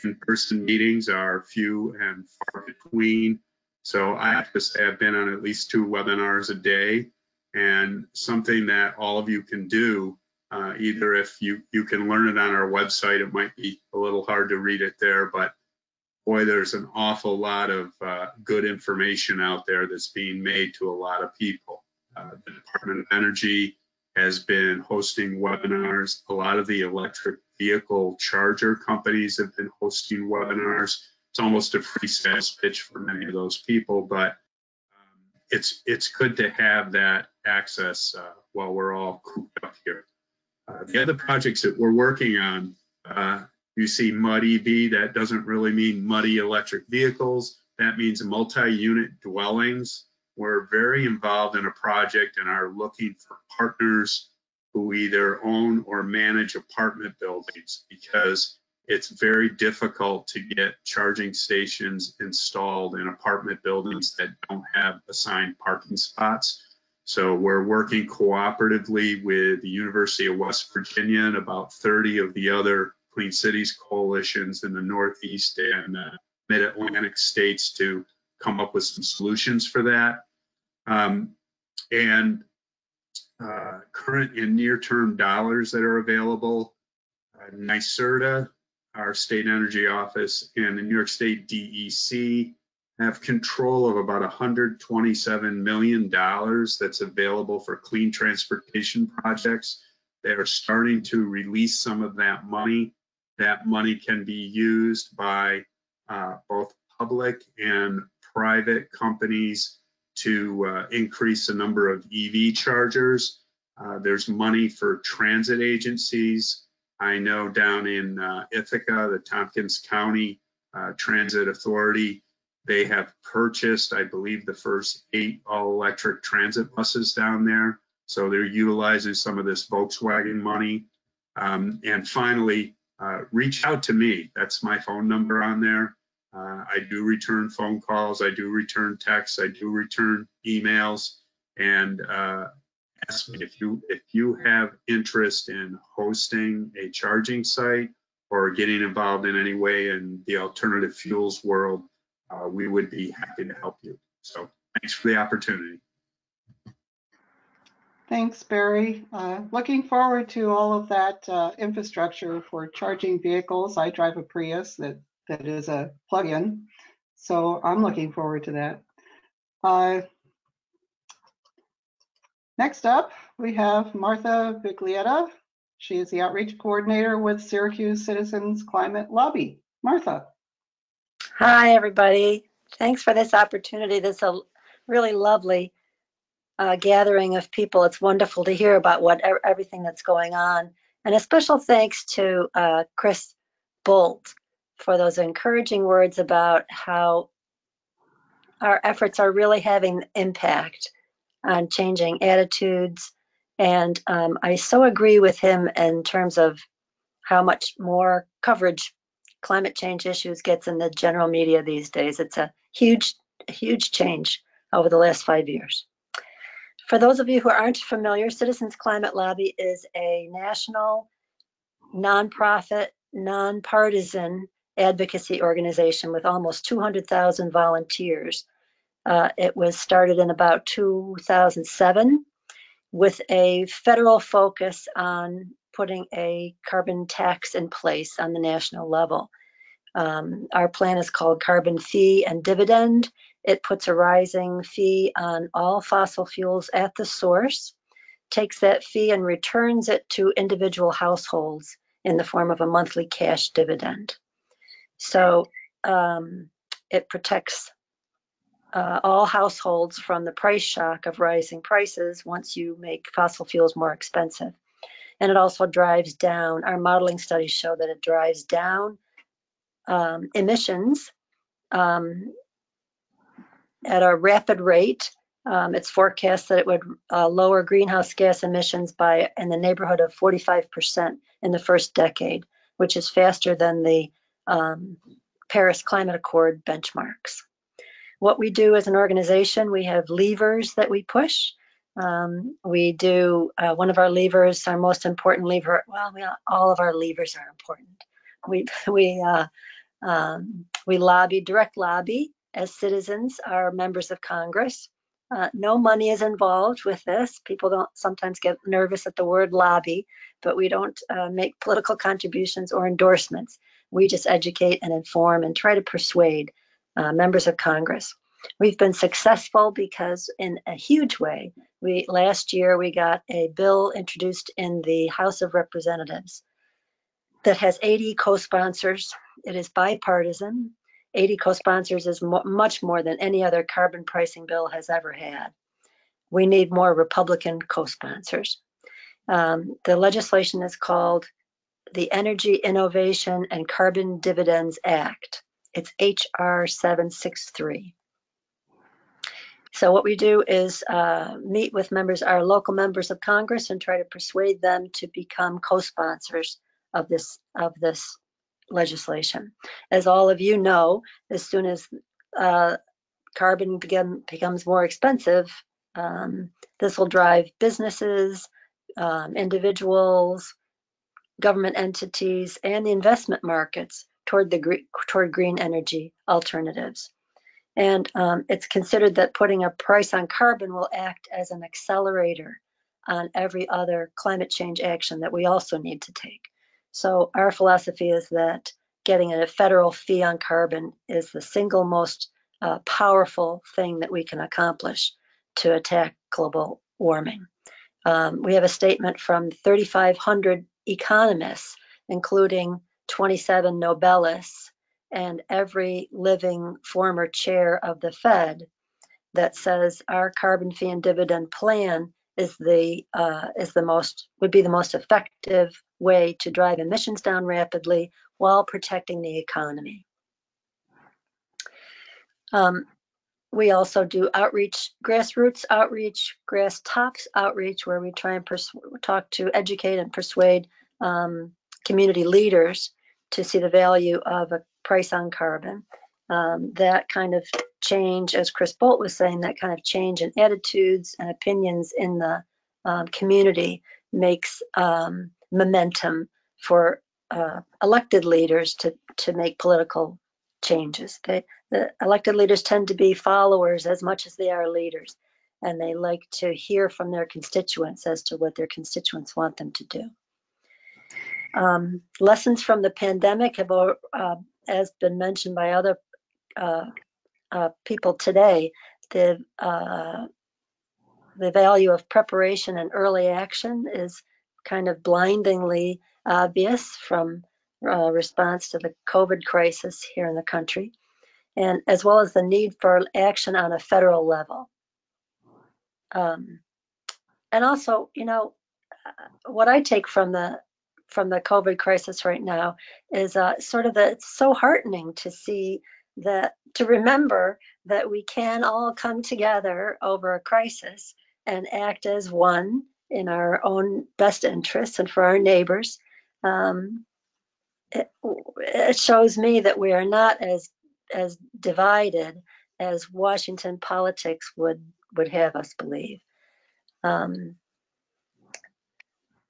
S17: in-person meetings are few and far between. So I have to say I've been on at least 2 webinars a day, and something that all of you can do, either if you can learn it on our website, it might be a little hard to read it there, but boy, there's an awful lot of good information out there that's being made to a lot of people. The Department of Energy has been hosting webinars. A lot of the electric vehicle charger companies have been hosting webinars. It's almost a free sales pitch for many of those people, but it's good to have that access while we're all cooped up here. The other projects that we're working on, you see MUD EV, that doesn't really mean muddy electric vehicles. That means multi-unit dwellings. We're very involved in a project and are looking for partners who either own or manage apartment buildings, because it's very difficult to get charging stations installed in apartment buildings that don't have assigned parking spots. So we're working cooperatively with the University of West Virginia and about 30 of the other Clean Cities coalitions in the Northeast and Mid-Atlantic states to come up with some solutions for that. Current and near-term dollars that are available, NYSERDA, our state energy office, and the New York State DEC have control of about $127 million that's available for clean transportation projects. They are starting to release some of that money. That money can be used by both public and private companies to increase the number of EV chargers. There's money for transit agencies. I know down in Ithaca, the Tompkins County Transit Authority, they have purchased, I believe, the first 8 all-electric transit buses down there. So they're utilizing some of this Volkswagen money. And finally, reach out to me. That's my phone number on there. I do return phone calls. I do return texts. I do return emails. And ask me if you have interest in hosting a charging site or getting involved in any way in the alternative fuels world, we would be happy to help you. So thanks for the opportunity.
S1: Thanks, Barry. Looking forward to all of that infrastructure for charging vehicles. I drive a Prius that is a plug-in, so I'm looking forward to that. Next up, we have Martha Biglietta. She is the outreach coordinator with Syracuse Citizens Climate Lobby. Martha.
S18: Hi, everybody. Thanks for this opportunity. This is a really lovely gathering of people. It's wonderful to hear about everything that's going on. And a special thanks to Chris Bolt for those encouraging words about how our efforts are really having impact on changing attitudes. And I so agree with him in terms of how much more coverage climate change issues gets in the general media these days. It's a huge change over the last 5 years. For those of you who aren't familiar, Citizens Climate Lobby is a national, nonprofit, nonpartisan advocacy organization with almost 200,000 volunteers. It was started in about 2007 with a federal focus on putting a carbon tax in place on the national level. Our plan is called Carbon Fee and Dividend. It puts a rising fee on all fossil fuels at the source, takes that fee and returns it to individual households in the form of a monthly cash dividend. So it protects all households from the price shock of rising prices once you make fossil fuels more expensive. And it also drives down, our modeling studies show that it drives down emissions at a rapid rate. It's forecast that it would lower greenhouse gas emissions by in the neighborhood of 45% in the first decade, which is faster than the Paris Climate Accord benchmarks. What we do as an organization, we have levers that we push. We do one of our levers, our most important lever. Well, all of our levers are important. We lobby, direct lobby as citizens, our members of Congress. No money is involved with this. People don't sometimes get nervous at the word lobby, but we don't make political contributions or endorsements. We just educate and inform and try to persuade members of Congress. We've been successful because in a huge way, last year we got a bill introduced in the House of Representatives that has 80 co-sponsors. It is bipartisan. 80 co-sponsors is much more than any other carbon pricing bill has ever had. We need more Republican co-sponsors. The legislation is called the Energy Innovation and Carbon Dividends Act. It's HR 763. So what we do is meet with our local members of Congress and try to persuade them to become co-sponsors of this legislation. As all of you know, as soon as carbon becomes more expensive, this will drive businesses, individuals, government entities, and the investment markets toward green energy alternatives. And it's considered that putting a price on carbon will act as an accelerator on every other climate change action that we also need to take. So our philosophy is that getting a federal fee on carbon is the single most powerful thing that we can accomplish to attack global warming. We have a statement from 3,500 economists, including 27 Nobelists, and every living former chair of the Fed, that says our carbon fee and dividend plan would be the most effective way to drive emissions down rapidly while protecting the economy. We also do outreach, grassroots outreach, grass tops outreach, where we try and talk to, educate, and persuade community leaders to see the value of a price on carbon. That kind of change, as Chris Bolt was saying, that kind of change in attitudes and opinions in the community makes momentum for elected leaders to make political changes. The elected leaders tend to be followers as much as they are leaders, and they like to hear from their constituents as to what their constituents want them to do. Lessons from the pandemic have, as been mentioned by other people today, the value of preparation and early action is kind of blindingly obvious from response to the COVID crisis here in the country, and as well as the need for action on a federal level. And also, you know, what I take from the COVID crisis right now is sort of that it's so heartening to see that, to remember that we can all come together over a crisis and act as one in our own best interests and for our neighbors. It shows me that we are not as divided as Washington politics would have us believe.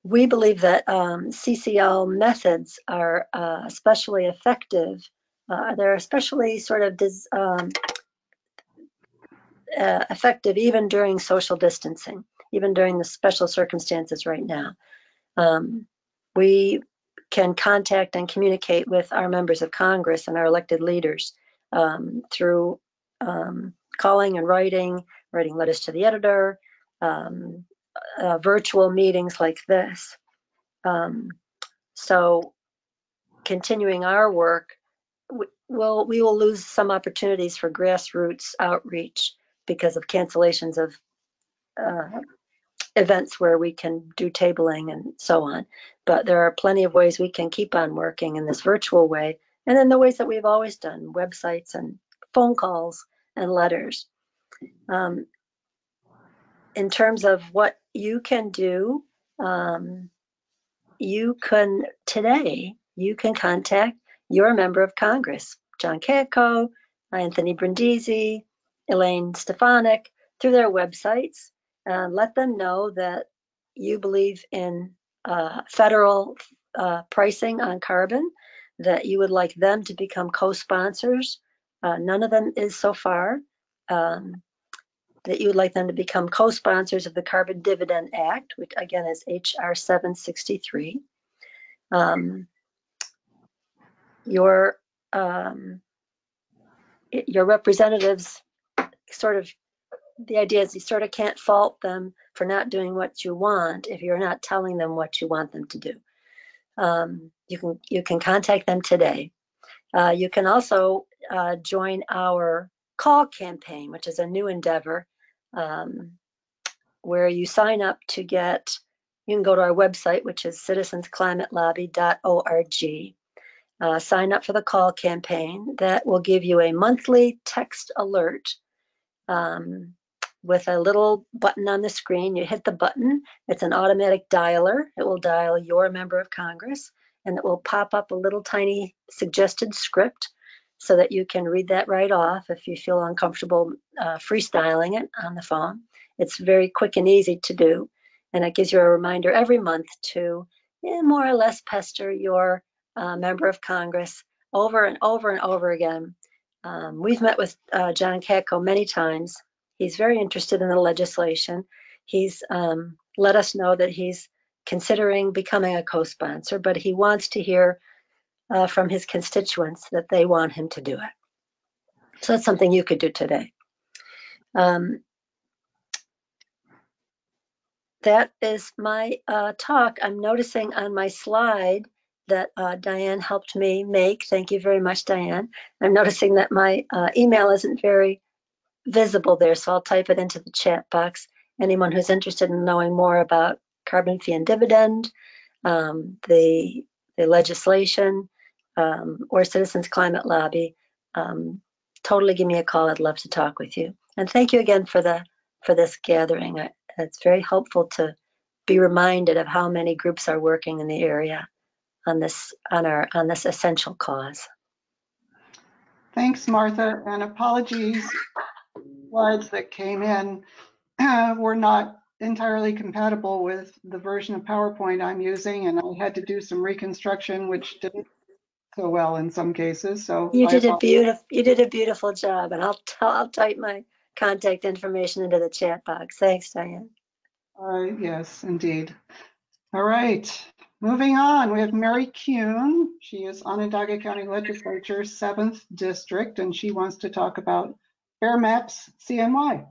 S18: We believe that CCL methods are especially effective. They're especially sort of effective even during social distancing, even during the special circumstances right now. We can contact and communicate with our members of Congress and our elected leaders through calling and writing letters to the editor, virtual meetings like this. So continuing our work, we will lose some opportunities for grassroots outreach because of cancellations of events where we can do tabling and so on. But there are plenty of ways we can keep on working in this virtual way, and in the ways that we've always done, websites and phone calls and letters. In terms of what you can do, you can contact your member of Congress, John Katko, Anthony Brindisi, Elaine Stefanik, through their websites. Let them know that you believe in federal pricing on carbon, that you would like them to become co-sponsors. None of them is so far. That you would like them to become co-sponsors of the Carbon Dividend Act, which again is HR 763. Your representatives the idea is you sort of can't fault them for not doing what you want if you're not telling them what you want them to do. You can contact them today. You can also join our call campaign, which is a new endeavor, where you sign up to get, you can go to our website, which is citizensclimatelobby.org. Sign up for the call campaign that will give you a monthly text alert with a little button on the screen. You hit the button, it's an automatic dialer. It will dial your member of Congress, and it will pop up a little tiny suggested script so that you can read that right off if you feel uncomfortable freestyling it on the phone. It's very quick and easy to do, and it gives you a reminder every month to more or less pester your member of Congress over and over and over again. We've met with John Katko many times. He's very interested in the legislation. He's let us know that he's considering becoming a co-sponsor, but he wants to hear from his constituents that they want him to do it. So that's something you could do today. That is my talk. I'm noticing on my slide that Diane helped me make. Thank you very much, Diane. I'm noticing that my email isn't very visible there, so I'll type it into the chat box. Anyone who's interested in knowing more about carbon fee and dividend, the legislation, or Citizens Climate Lobby, totally give me a call. I'd love to talk with you. And thank you again for this gathering. It's very helpful to be reminded of how many groups are working in the area on this essential cause.
S1: Thanks, Martha, and apologies. Slides that came in were not entirely compatible with the version of PowerPoint I'm using, and I had to do some reconstruction, which didn't go well in some cases. So
S18: You
S1: I
S18: did a
S1: apologize.
S18: beautiful job, and I'll type my contact information into the chat box. Thanks, Diane.
S1: Yes, indeed. All right, moving on. We have Mary Kuhn. She is Onondaga County Legislature 7th District, and she wants to talk about Fair Maps CNY.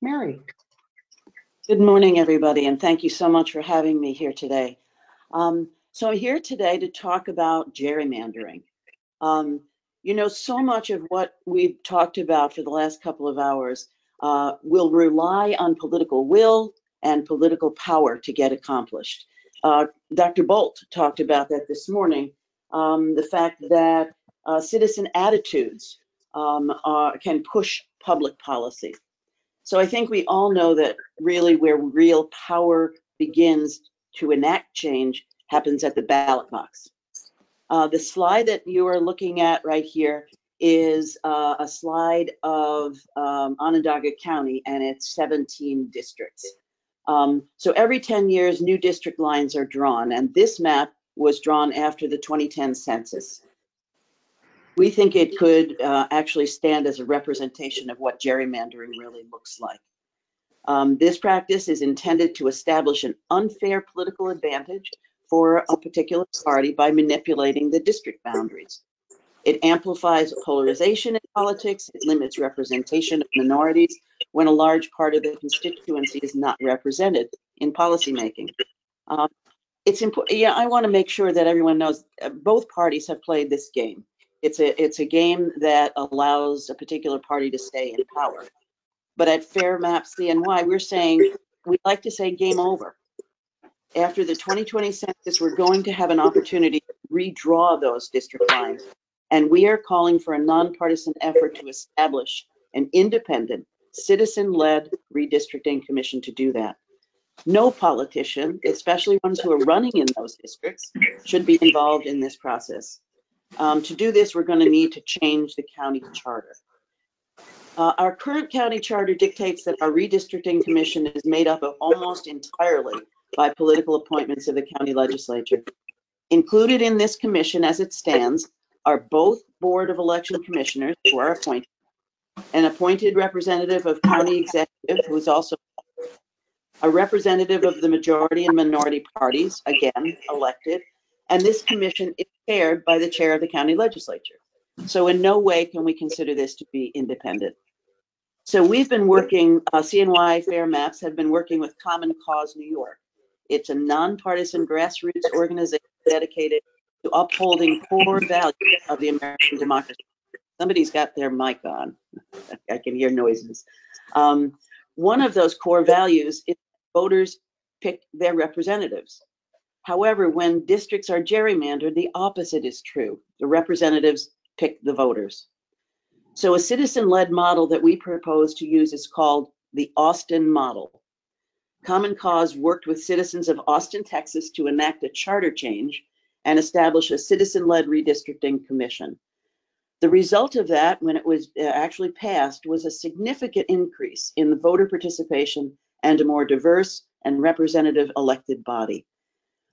S1: Mary.
S12: Good morning, everybody, and thank you so much for having me here today. So I'm here today to talk about gerrymandering. You know, so much of what we've talked about for the last couple of hours will rely on political will and political power to get accomplished. Dr. Bolt talked about that this morning, the fact that citizen attitudes can push public policy. So I think we all know that really where real power begins to enact change happens at the ballot box. The slide that you are looking at right here is a slide of Onondaga County and its 17 districts. So every 10 years, new district lines are drawn, and this map was drawn after the 2010 census. We think it could actually stand as a representation of what gerrymandering really looks like. This practice is intended to establish an unfair political advantage for a particular party by manipulating the district boundaries. It amplifies polarization in politics. It limits representation of minorities when a large part of the constituency is not represented in policymaking. It's important. Yeah, I want to make sure that everyone knows both parties have played this game. It's a game that allows a particular party to stay in power. But at Fair Maps CNY, we're saying, we'd like to say game over. After the 2020 census, we're going to have an opportunity to redraw those district lines. And we are calling for a nonpartisan effort to establish an independent, citizen-led redistricting commission to do that. No politician, especially ones who are running in those districts, should be involved in this process. To do this, we're going to need to change the county charter. Our current county charter dictates that our redistricting commission is made up of almost entirely by political appointments of the county legislature. Included in this commission as it stands are both Board of Election Commissioners who are appointed, an appointed representative of county executive who is also a representative of the majority and minority parties, again, elected, and this commission is chaired by the chair of the county legislature. So in no way can we consider this to be independent. So we've been working, CNY Fair Maps have been working with Common Cause New York. It's a nonpartisan grassroots organization dedicated to upholding core values of the American democracy. Somebody's got their mic on. I can hear noises. One of those core values is voters pick their representatives. However, when districts are gerrymandered, the opposite is true. The representatives pick the voters. So a citizen-led model that we propose to use is called the Austin model. Common Cause worked with citizens of Austin, Texas to enact a charter change and establish a citizen-led redistricting commission. The result of that, when it was actually passed, was a significant increase in the voter participation and a more diverse and representative elected body.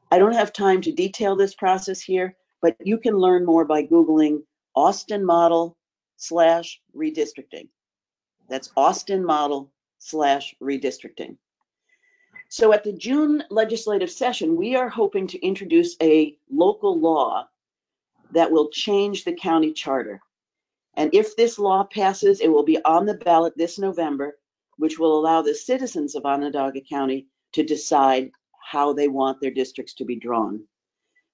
S12: I don't have time to detail this process here, but you can learn more by Googling Austin model /redistricting. That's Austin model /redistricting. So at the June legislative session, we are hoping to introduce a local law that will change the county charter. And if this law passes, it will be on the ballot this November, which will allow the citizens of Onondaga County to decide how they want their districts to be drawn.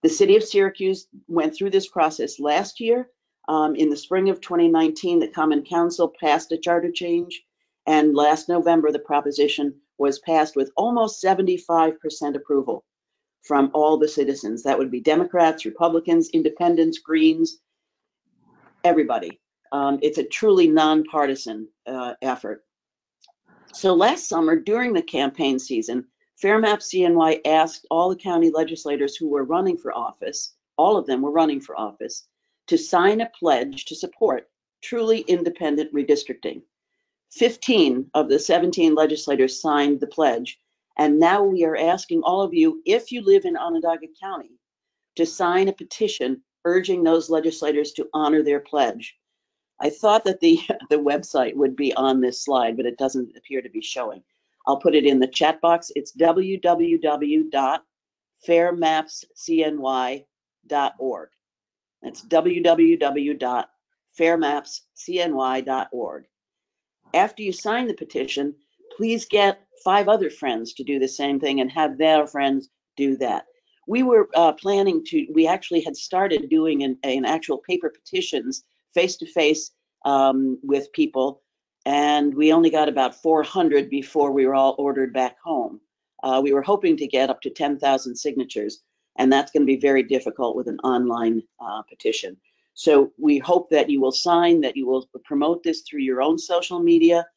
S12: The city of Syracuse went through this process last year. In the spring of 2019, the Common Council passed a charter change, and last November, the proposition was passed with almost 75% approval from all the citizens. That would be Democrats, Republicans, Independents, Greens, everybody. It's a truly nonpartisan effort. So last summer, during the campaign season, Fair Maps CNY asked all the county legislators who were running for office, all of them were running for office, to sign a pledge to support truly independent redistricting. 15 of the 17 legislators signed the pledge, And now we are asking all of you, if you live in Onondaga County, to sign a petition urging those legislators to honor their pledge. I thought that the website would be on this slide, but it doesn't appear to be showing. I'll put it in the chat box. It's www.fairmapscny.org. That's www.fairmapscny.org. After you sign the petition, please get 5 other friends to do the same thing and have their friends do that. We were planning to, we actually had started doing an actual paper petitions face-to-face with people, and we only got about 400 before we were all ordered back home. We were hoping to get up to 10,000 signatures, and that's going to be very difficult with an online petition. So we hope that you will sign, that you will promote this through your own social media,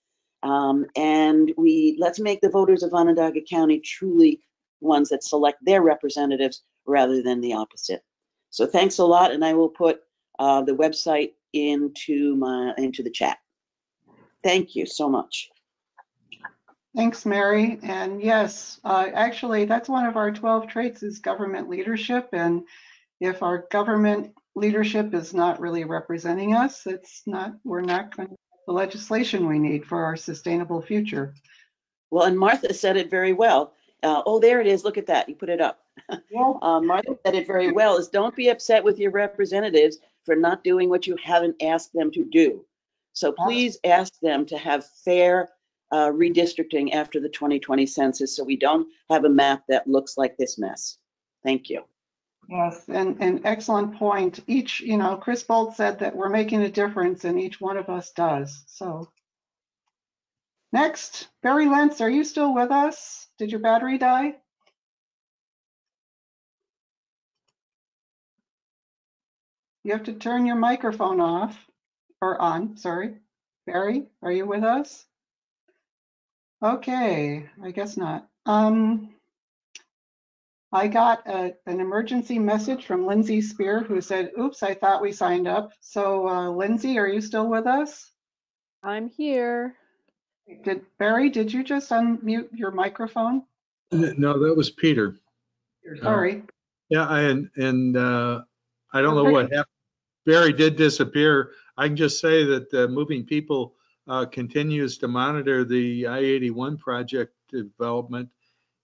S12: and let's make the voters of Onondaga County truly ones that select their representatives rather than the opposite. So thanks a lot, and I will put the website into the chat. Thank you so much.
S1: Thanks, Mary. And yes, actually, that's one of our 12 traits is government leadership. And if our government leadership is not really representing us, we're not going to get the legislation we need for our sustainable future.
S12: Well, and Martha said it very well. Oh, there it is. Look at that. You put it up.
S1: Yeah.
S12: Martha said it very well, is don't be upset with your representatives for not doing what you haven't asked them to do. So please ask them to have fair redistricting after the 2020 census so we don't have a map that looks like this mess. Thank you.
S1: Yes, and an excellent point. Each, Chris Bolt said that we're making a difference and each one of us does. So next, Barry Lentz, are you still with us? Did your battery die? You have to turn your microphone off or on, sorry. Barry, are you with us? Okay, I guess not. I got an emergency message from Lindsay Spear who said, oops, I thought we signed up. So Lindsay, are you still with us?
S19: I'm here.
S1: Barry, did you just unmute your microphone?
S20: No, that was Peter.
S1: Sorry.
S20: Yeah, I don't know what happened. Barry did disappear. I can just say that Moving People continues to monitor the I-81 project development,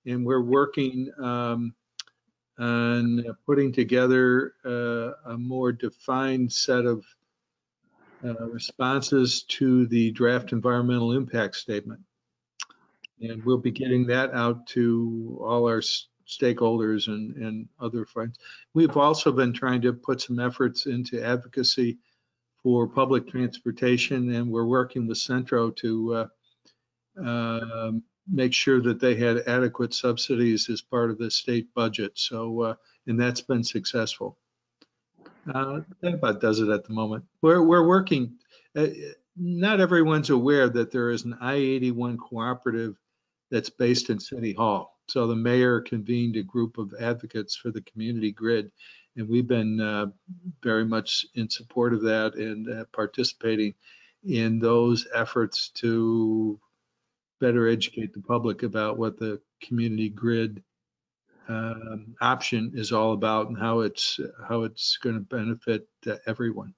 S20: and we're working on putting together a more defined set of responses to the draft environmental impact statement. And we'll be getting that out to all our stakeholders and other friends. We've also been trying to put some efforts into advocacy for public transportation, and we're working with Centro to make sure that they had adequate subsidies as part of the state budget. So, and that's been successful. That about does it at the moment. We're working. Not everyone's aware that there is an I-81 cooperative that's based in City Hall. So the mayor convened a group of advocates for the community grid, and we've been very much in support of that and participating in those efforts to better educate the public about what the community grid option is all about and how it's going to benefit everyone.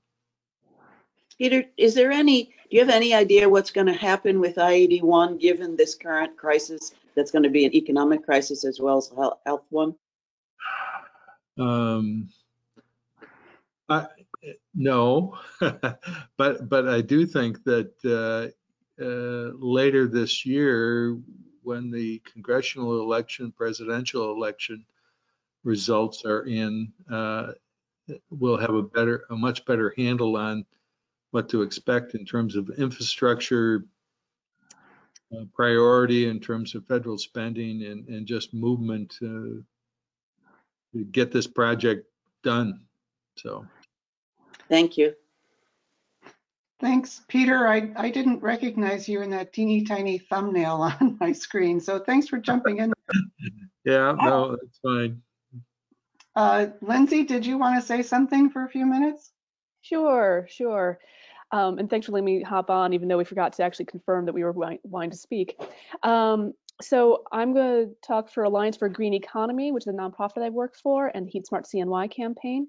S12: Peter, do you have any idea what's going to happen with I-81 given this current crisis that's going to be an economic crisis as well as a health one?
S20: No, but I do think that later this year, when the congressional election, presidential election results are in, we'll have a much better handle on what to expect in terms of infrastructure priority, in terms of federal spending and just movement to get this project done. So.
S12: Thank you.
S1: Thanks, Peter. I didn't recognize you in that teeny tiny thumbnail on my screen. So thanks for jumping in.
S20: Yeah, no, that's fine.
S1: Lindsay, did you want to say something for a few minutes?
S19: Sure. And thanks for letting me hop on, even though we forgot to actually confirm that we were wanting to speak. So I'm going to talk for Alliance for a Green Economy, which is a nonprofit I work for, and the Heat Smart CNY campaign.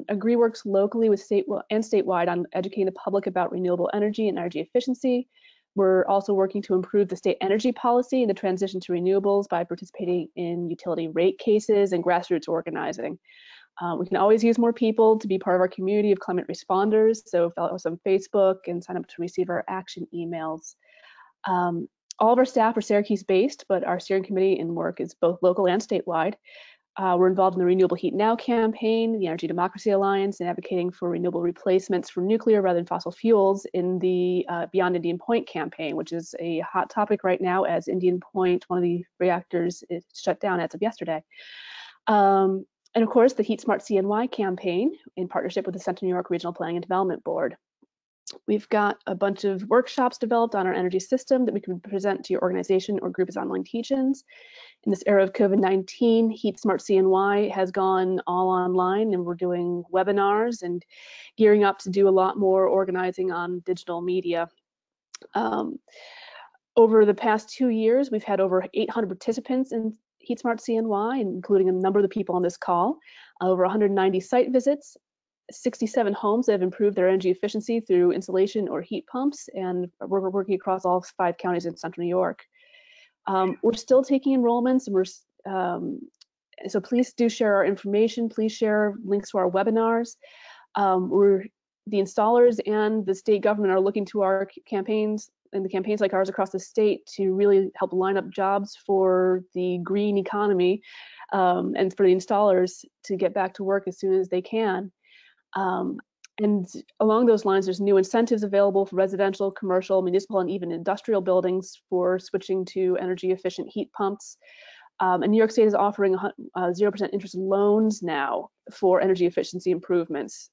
S19: Agree works locally with state and statewide on educating the public about renewable energy and energy efficiency. We're also working to improve the state energy policy and the transition to renewables by participating in utility rate cases and grassroots organizing. We can always use more people to be part of our community of climate responders, so follow us on Facebook and sign up to receive our action emails. All of our staff are Syracuse based, but our steering committee and work is both local and statewide. We're involved in the Renewable Heat Now campaign, the Energy Democracy Alliance, and advocating for renewable replacements for nuclear rather than fossil fuels in the Beyond Indian Point campaign, which is a hot topic right now as Indian Point, one of the reactors, is shut down as of yesterday. And of course, the Heat Smart CNY campaign in partnership with the Central New York Regional Planning and Development Board. We've got a bunch of workshops developed on our energy system that we can present to your organization or group as online teach-ins. In this era of COVID-19, Heat Smart CNY has gone all online, and we're doing webinars and gearing up to do a lot more organizing on digital media. Over the past 2 years, we've had over 800 participants in Heat Smart CNY, including a number of the people on this call, over 190 site visits, 67 homes that have improved their energy efficiency through insulation or heat pumps, and we're working across all 5 counties in Central New York. We're still taking enrollments, and so please do share our information. Please share links to our webinars. The installers and the state government are looking to our campaigns and the campaigns like ours across the state to really help line up jobs for the green economy and for the installers to get back to work as soon as they can. And along those lines, there's new incentives available for residential, commercial, municipal, and even industrial buildings for switching to energy efficient heat pumps. And New York State is offering 0% interest loans now for energy efficiency improvements,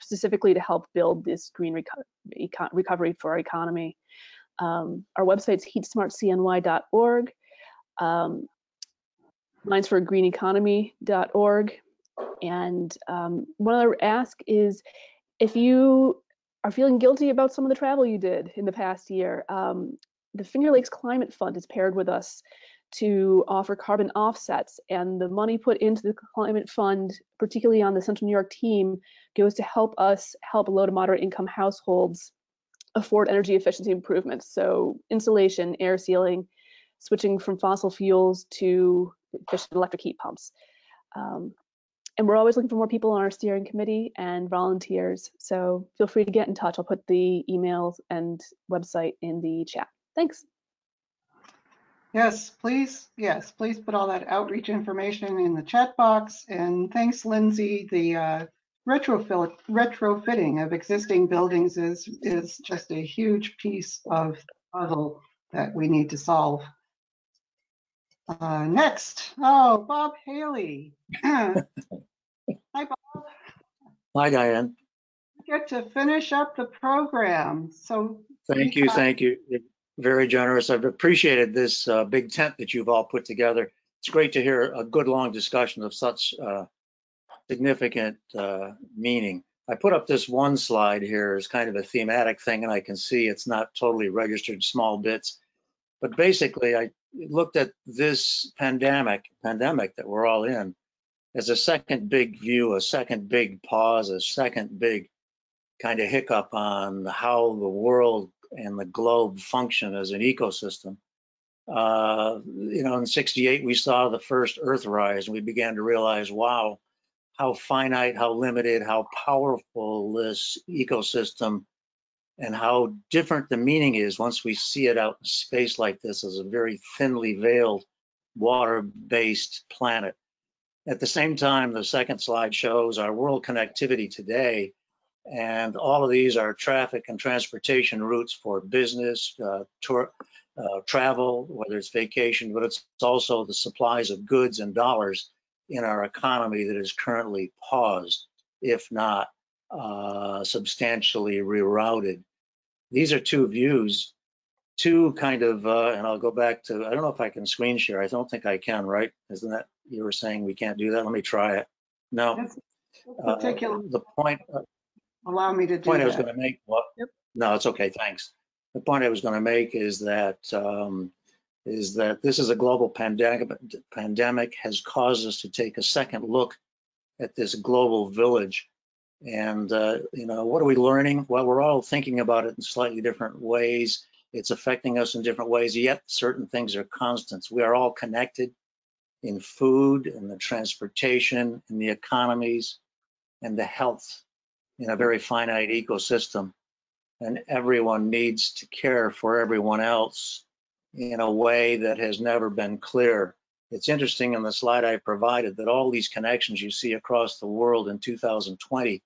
S19: specifically to help build this green recovery for our economy. Our website's heatsmartcny.org, linesforgreeneconomy.org. And one other ask is, if you are feeling guilty about some of the travel you did in the past year, the Finger Lakes Climate Fund is paired with us to offer carbon offsets, and the money put into the Climate Fund, particularly on the Central New York team, goes to help us help low to moderate income households afford energy efficiency improvements. So insulation, air sealing, switching from fossil fuels to efficient electric heat pumps. And we're always looking for more people on our steering committee and volunteers. So feel free to get in touch. I'll put the emails and website in the chat. Thanks.
S1: Yes, please put all that outreach information in the chat box. And thanks, Lindsay. The retrofitting of existing buildings is just a huge piece of the puzzle that we need to solve. Next, Bob Haley. Hi, Bob.
S21: Hi, Diane.
S1: You get to finish up the program. So
S21: thank you. You're very generous. I've appreciated this big tent that you've all put together. It's great to hear a good long discussion of such significant meaning. I put up this one slide here as kind of a thematic thing, and I can see it's not totally registered small bits. But basically, I looked at this pandemic that we're all in as a second big view, a second big pause, a second big kind of hiccup on how the world and the globe function as an ecosystem. In '68, we saw the first Earthrise, and we began to realize, wow, how finite, how limited, how powerful this ecosystem and how different the meaning is once we see it out in space like this as a very thinly veiled water-based planet. At the same time, the second slide shows our world connectivity today, and all of these are traffic and transportation routes for business, travel, whether it's vacation, but it's also the supplies of goods and dollars in our economy that is currently paused, if not substantially rerouted. These are two views, two kind of, and I'll go back to, I don't know if I can screen share. I don't think I can, right? Isn't that, you were saying we can't do that? Let me try it. No. The point,
S1: allow me to do
S21: point
S1: that.
S21: I was going to make, well, yep. No, it's okay, thanks. The point I was going to make is that is that this is a global pandemic has caused us to take a second look at this global village. And, what are we learning? Well, we're all thinking about it in slightly different ways. It's affecting us in different ways, yet certain things are constants. We are all connected in food, in the transportation, in the economies, and the health in a very finite ecosystem. And everyone needs to care for everyone else in a way that has never been clear. It's interesting in the slide I provided that all these connections you see across the world in 2020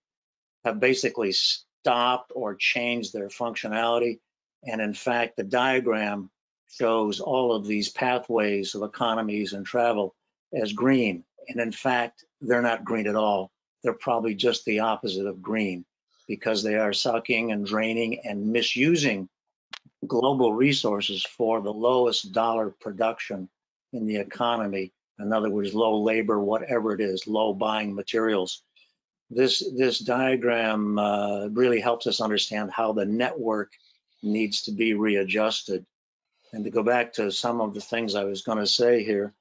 S21: have basically stopped or changed their functionality. And in fact, the diagram shows all of these pathways of economies and travel as green. And in fact, they're not green at all. They're probably just the opposite of green, because they are sucking and draining and misusing global resources for the lowest dollar production in the economy. In other words, low labor, whatever it is, low buying materials. This diagram really helps us understand how the network needs to be readjusted. And to go back to some of the things I was going to say here,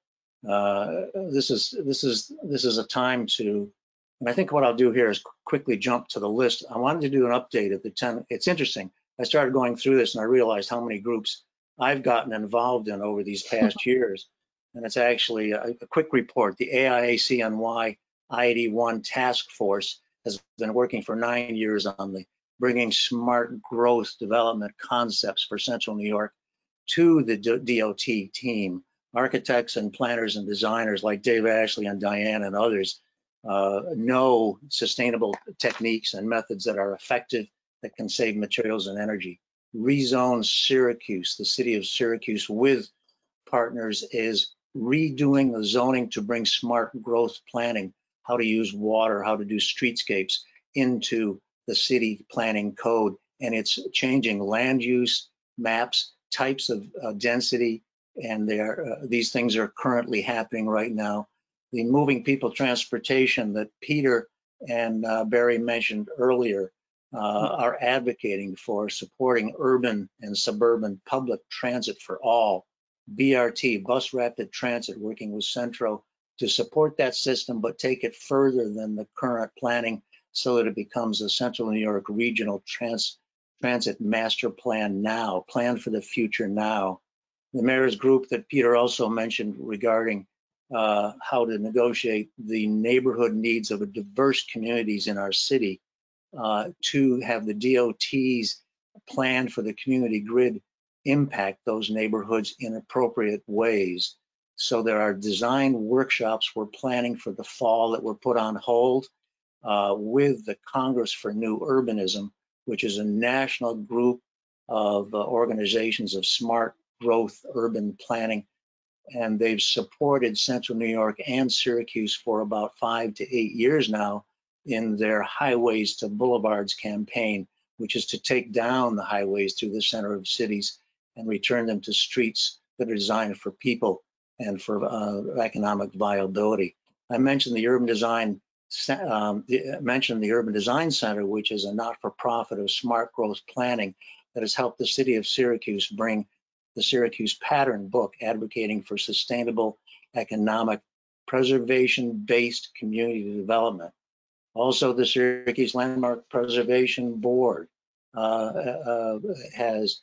S21: this is a time to, and I think what I'll do here is quickly jump to the list. I wanted to do an update of the 10. It's interesting. I started going through this and I realized how many groups I've gotten involved in over these past years. And it's actually a quick report. The AIACNY I-81 task force has been working for 9 years on the bringing smart growth development concepts for Central New York to the DOT team. Architects and planners and designers like Dave Ashley and Diane and others know sustainable techniques and methods that are effective, that can save materials and energy. Rezone Syracuse, the city of Syracuse with partners, is redoing the zoning to bring smart growth planning, how to use water, how to do streetscapes into the city planning code. And it's changing land use maps, types of density, and these things are currently happening right now. The moving people transportation that Peter and Barry mentioned earlier are advocating for, supporting urban and suburban public transit for all. BRT, Bus Rapid Transit, working with Centro to support that system, but take it further than the current planning so that it becomes a Central New York regional transit master plan now, plan for the future now. The mayor's group that Peter also mentioned regarding how to negotiate the neighborhood needs of diverse communities in our city, to have the DOT's plan for the community grid impact those neighborhoods in appropriate ways. So there are design workshops we're planning for the fall that were put on hold with the Congress for New Urbanism, which is a national group of organizations of smart growth urban planning. And they've supported Central New York and Syracuse for about 5 to 8 years now in their Highways to Boulevards campaign, which is to take down the highways through the center of cities and return them to streets that are designed for people and for economic viability. I mentioned the Urban Design Center, which is a not-for-profit of smart growth planning that has helped the city of Syracuse bring the Syracuse Pattern Book, advocating for sustainable economic preservation-based community development. Also, the Syracuse Landmark Preservation Board has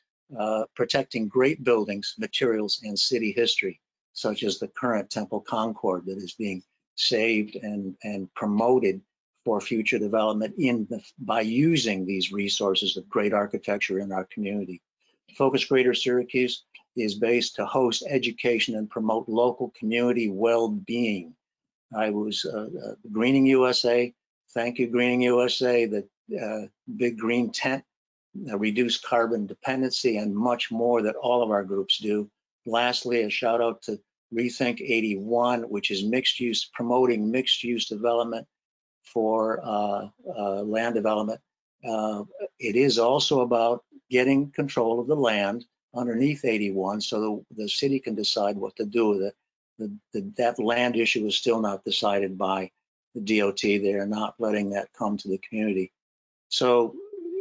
S21: protecting great buildings, materials, and city history, such as the current Temple Concord that is being saved and promoted for future development by using these resources of great architecture in our community. Focus Greater Syracuse is based to host education and promote local community well-being. I was GreeningUSA. Thank you, GreeningUSA, the big green tent, reduce carbon dependency, and much more that all of our groups do. Lastly, a shout out to Rethink 81, which is mixed use, promoting mixed use development for land development. It is also about getting control of the land underneath 81 so the city can decide what to do with it. That land issue is still not decided by the DOT. They are not letting that come to the community. So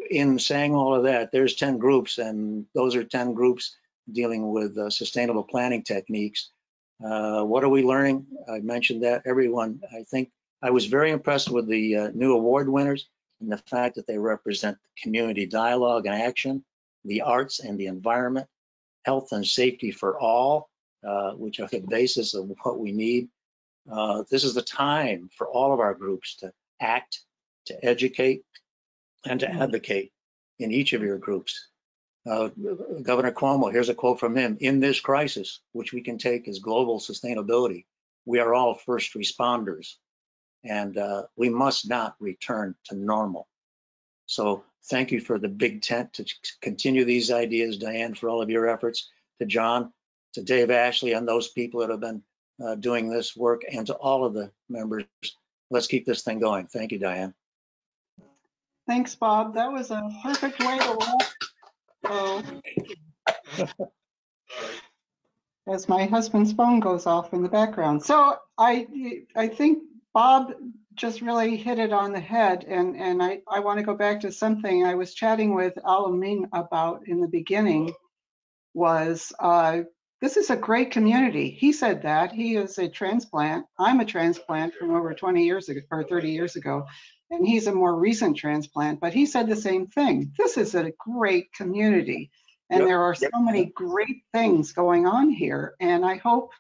S21: in saying all of that, there's 10 groups, and those are 10 groups dealing with sustainable planning techniques. What are we learning? I mentioned that. Everyone, I think I was very impressed with the new award winners and the fact that they represent community dialogue and action, the arts and the environment, health and safety for all, which are the basis of what we need. This is the time for all of our groups to act, to educate, and to advocate in each of your groups. Governor Cuomo, here's a quote from him: "In this crisis, which we can take as global sustainability, we are all first responders, and we must not return to normal." So thank you for the big tent to continue these ideas, Diane, for all of your efforts, to John, to Dave Ashley, and those people that have been doing this work, and to all of the members. Let's keep this thing going. Thank you, Diane.
S1: Thanks, Bob. That was a perfect way to wrap. So, as my husband's phone goes off in the background. So I think Bob just really hit it on the head. And I want to go back to something I was chatting with Al-amin about in the beginning was this is a great community. He said that. He is a transplant. I'm a transplant from over 20 years ago or 30 years ago. And he's a more recent transplant, but he said the same thing. This is a great community. And there are so many great things going on here. And I hope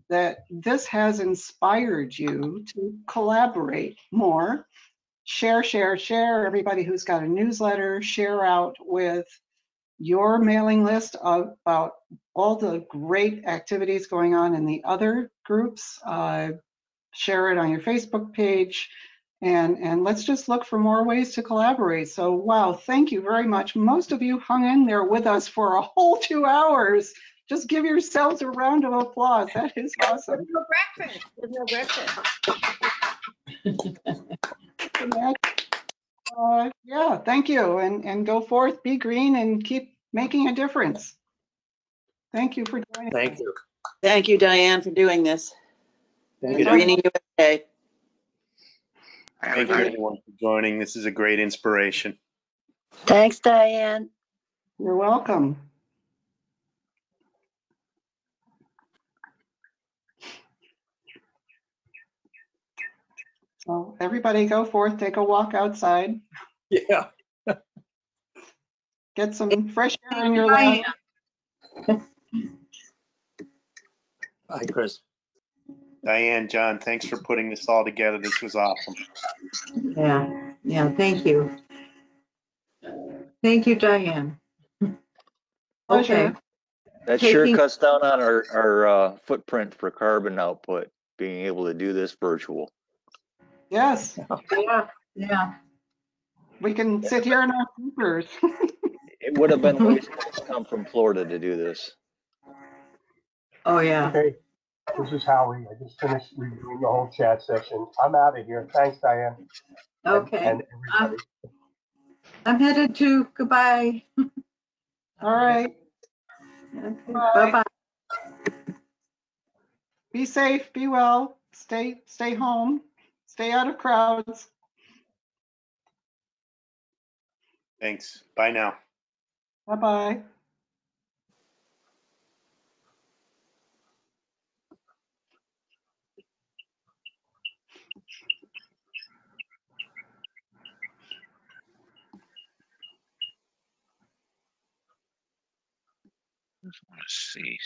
S1: that this has inspired you to collaborate more, share. Everybody who's got a newsletter, share out with your mailing list about all the great activities going on in the other groups. Share it on your Facebook page. And let's just look for more ways to collaborate. So, wow, thank you very much. Most of you hung in there with us for a whole 2 hours. Just give yourselves a round of applause. That is awesome.
S14: No breakfast. There's no breakfast.
S1: Yeah, thank you. And go forth, be green, and keep making a difference. Thank you for joining us.
S21: Thank you.
S12: Thank you, Diane, for doing this.
S21: Thank you,
S12: Greening USA.
S11: Thank you, everyone, for joining. This is a great inspiration.
S18: Thanks, Diane.
S1: You're welcome. So everybody go forth, take a walk outside.
S21: Yeah.
S1: Get some fresh air in your lab.
S21: Hi, Chris.
S11: Diane, John, thanks for putting this all together. This was awesome.
S2: Yeah, thank you. Thank you, Diane.
S1: Pleasure.
S2: Okay.
S13: That sure cuts down on our footprint for carbon output, being able to do this virtual.
S1: Yes.
S2: Yeah.
S1: We can sit here in our coopers.
S13: It would have been wasteful to come from Florida to do this.
S2: Oh, yeah.
S8: Okay, this is Howie. I just finished reviewing the whole chat session. I'm out of here. Thanks, Diane.
S2: Okay.
S8: And everybody.
S2: I'm headed to goodbye.
S1: All right.
S2: Okay. Bye-bye.
S1: Be safe, be well, stay home, stay out of crowds.
S11: Thanks. Bye now.
S1: Bye-bye.
S3: I just want to see.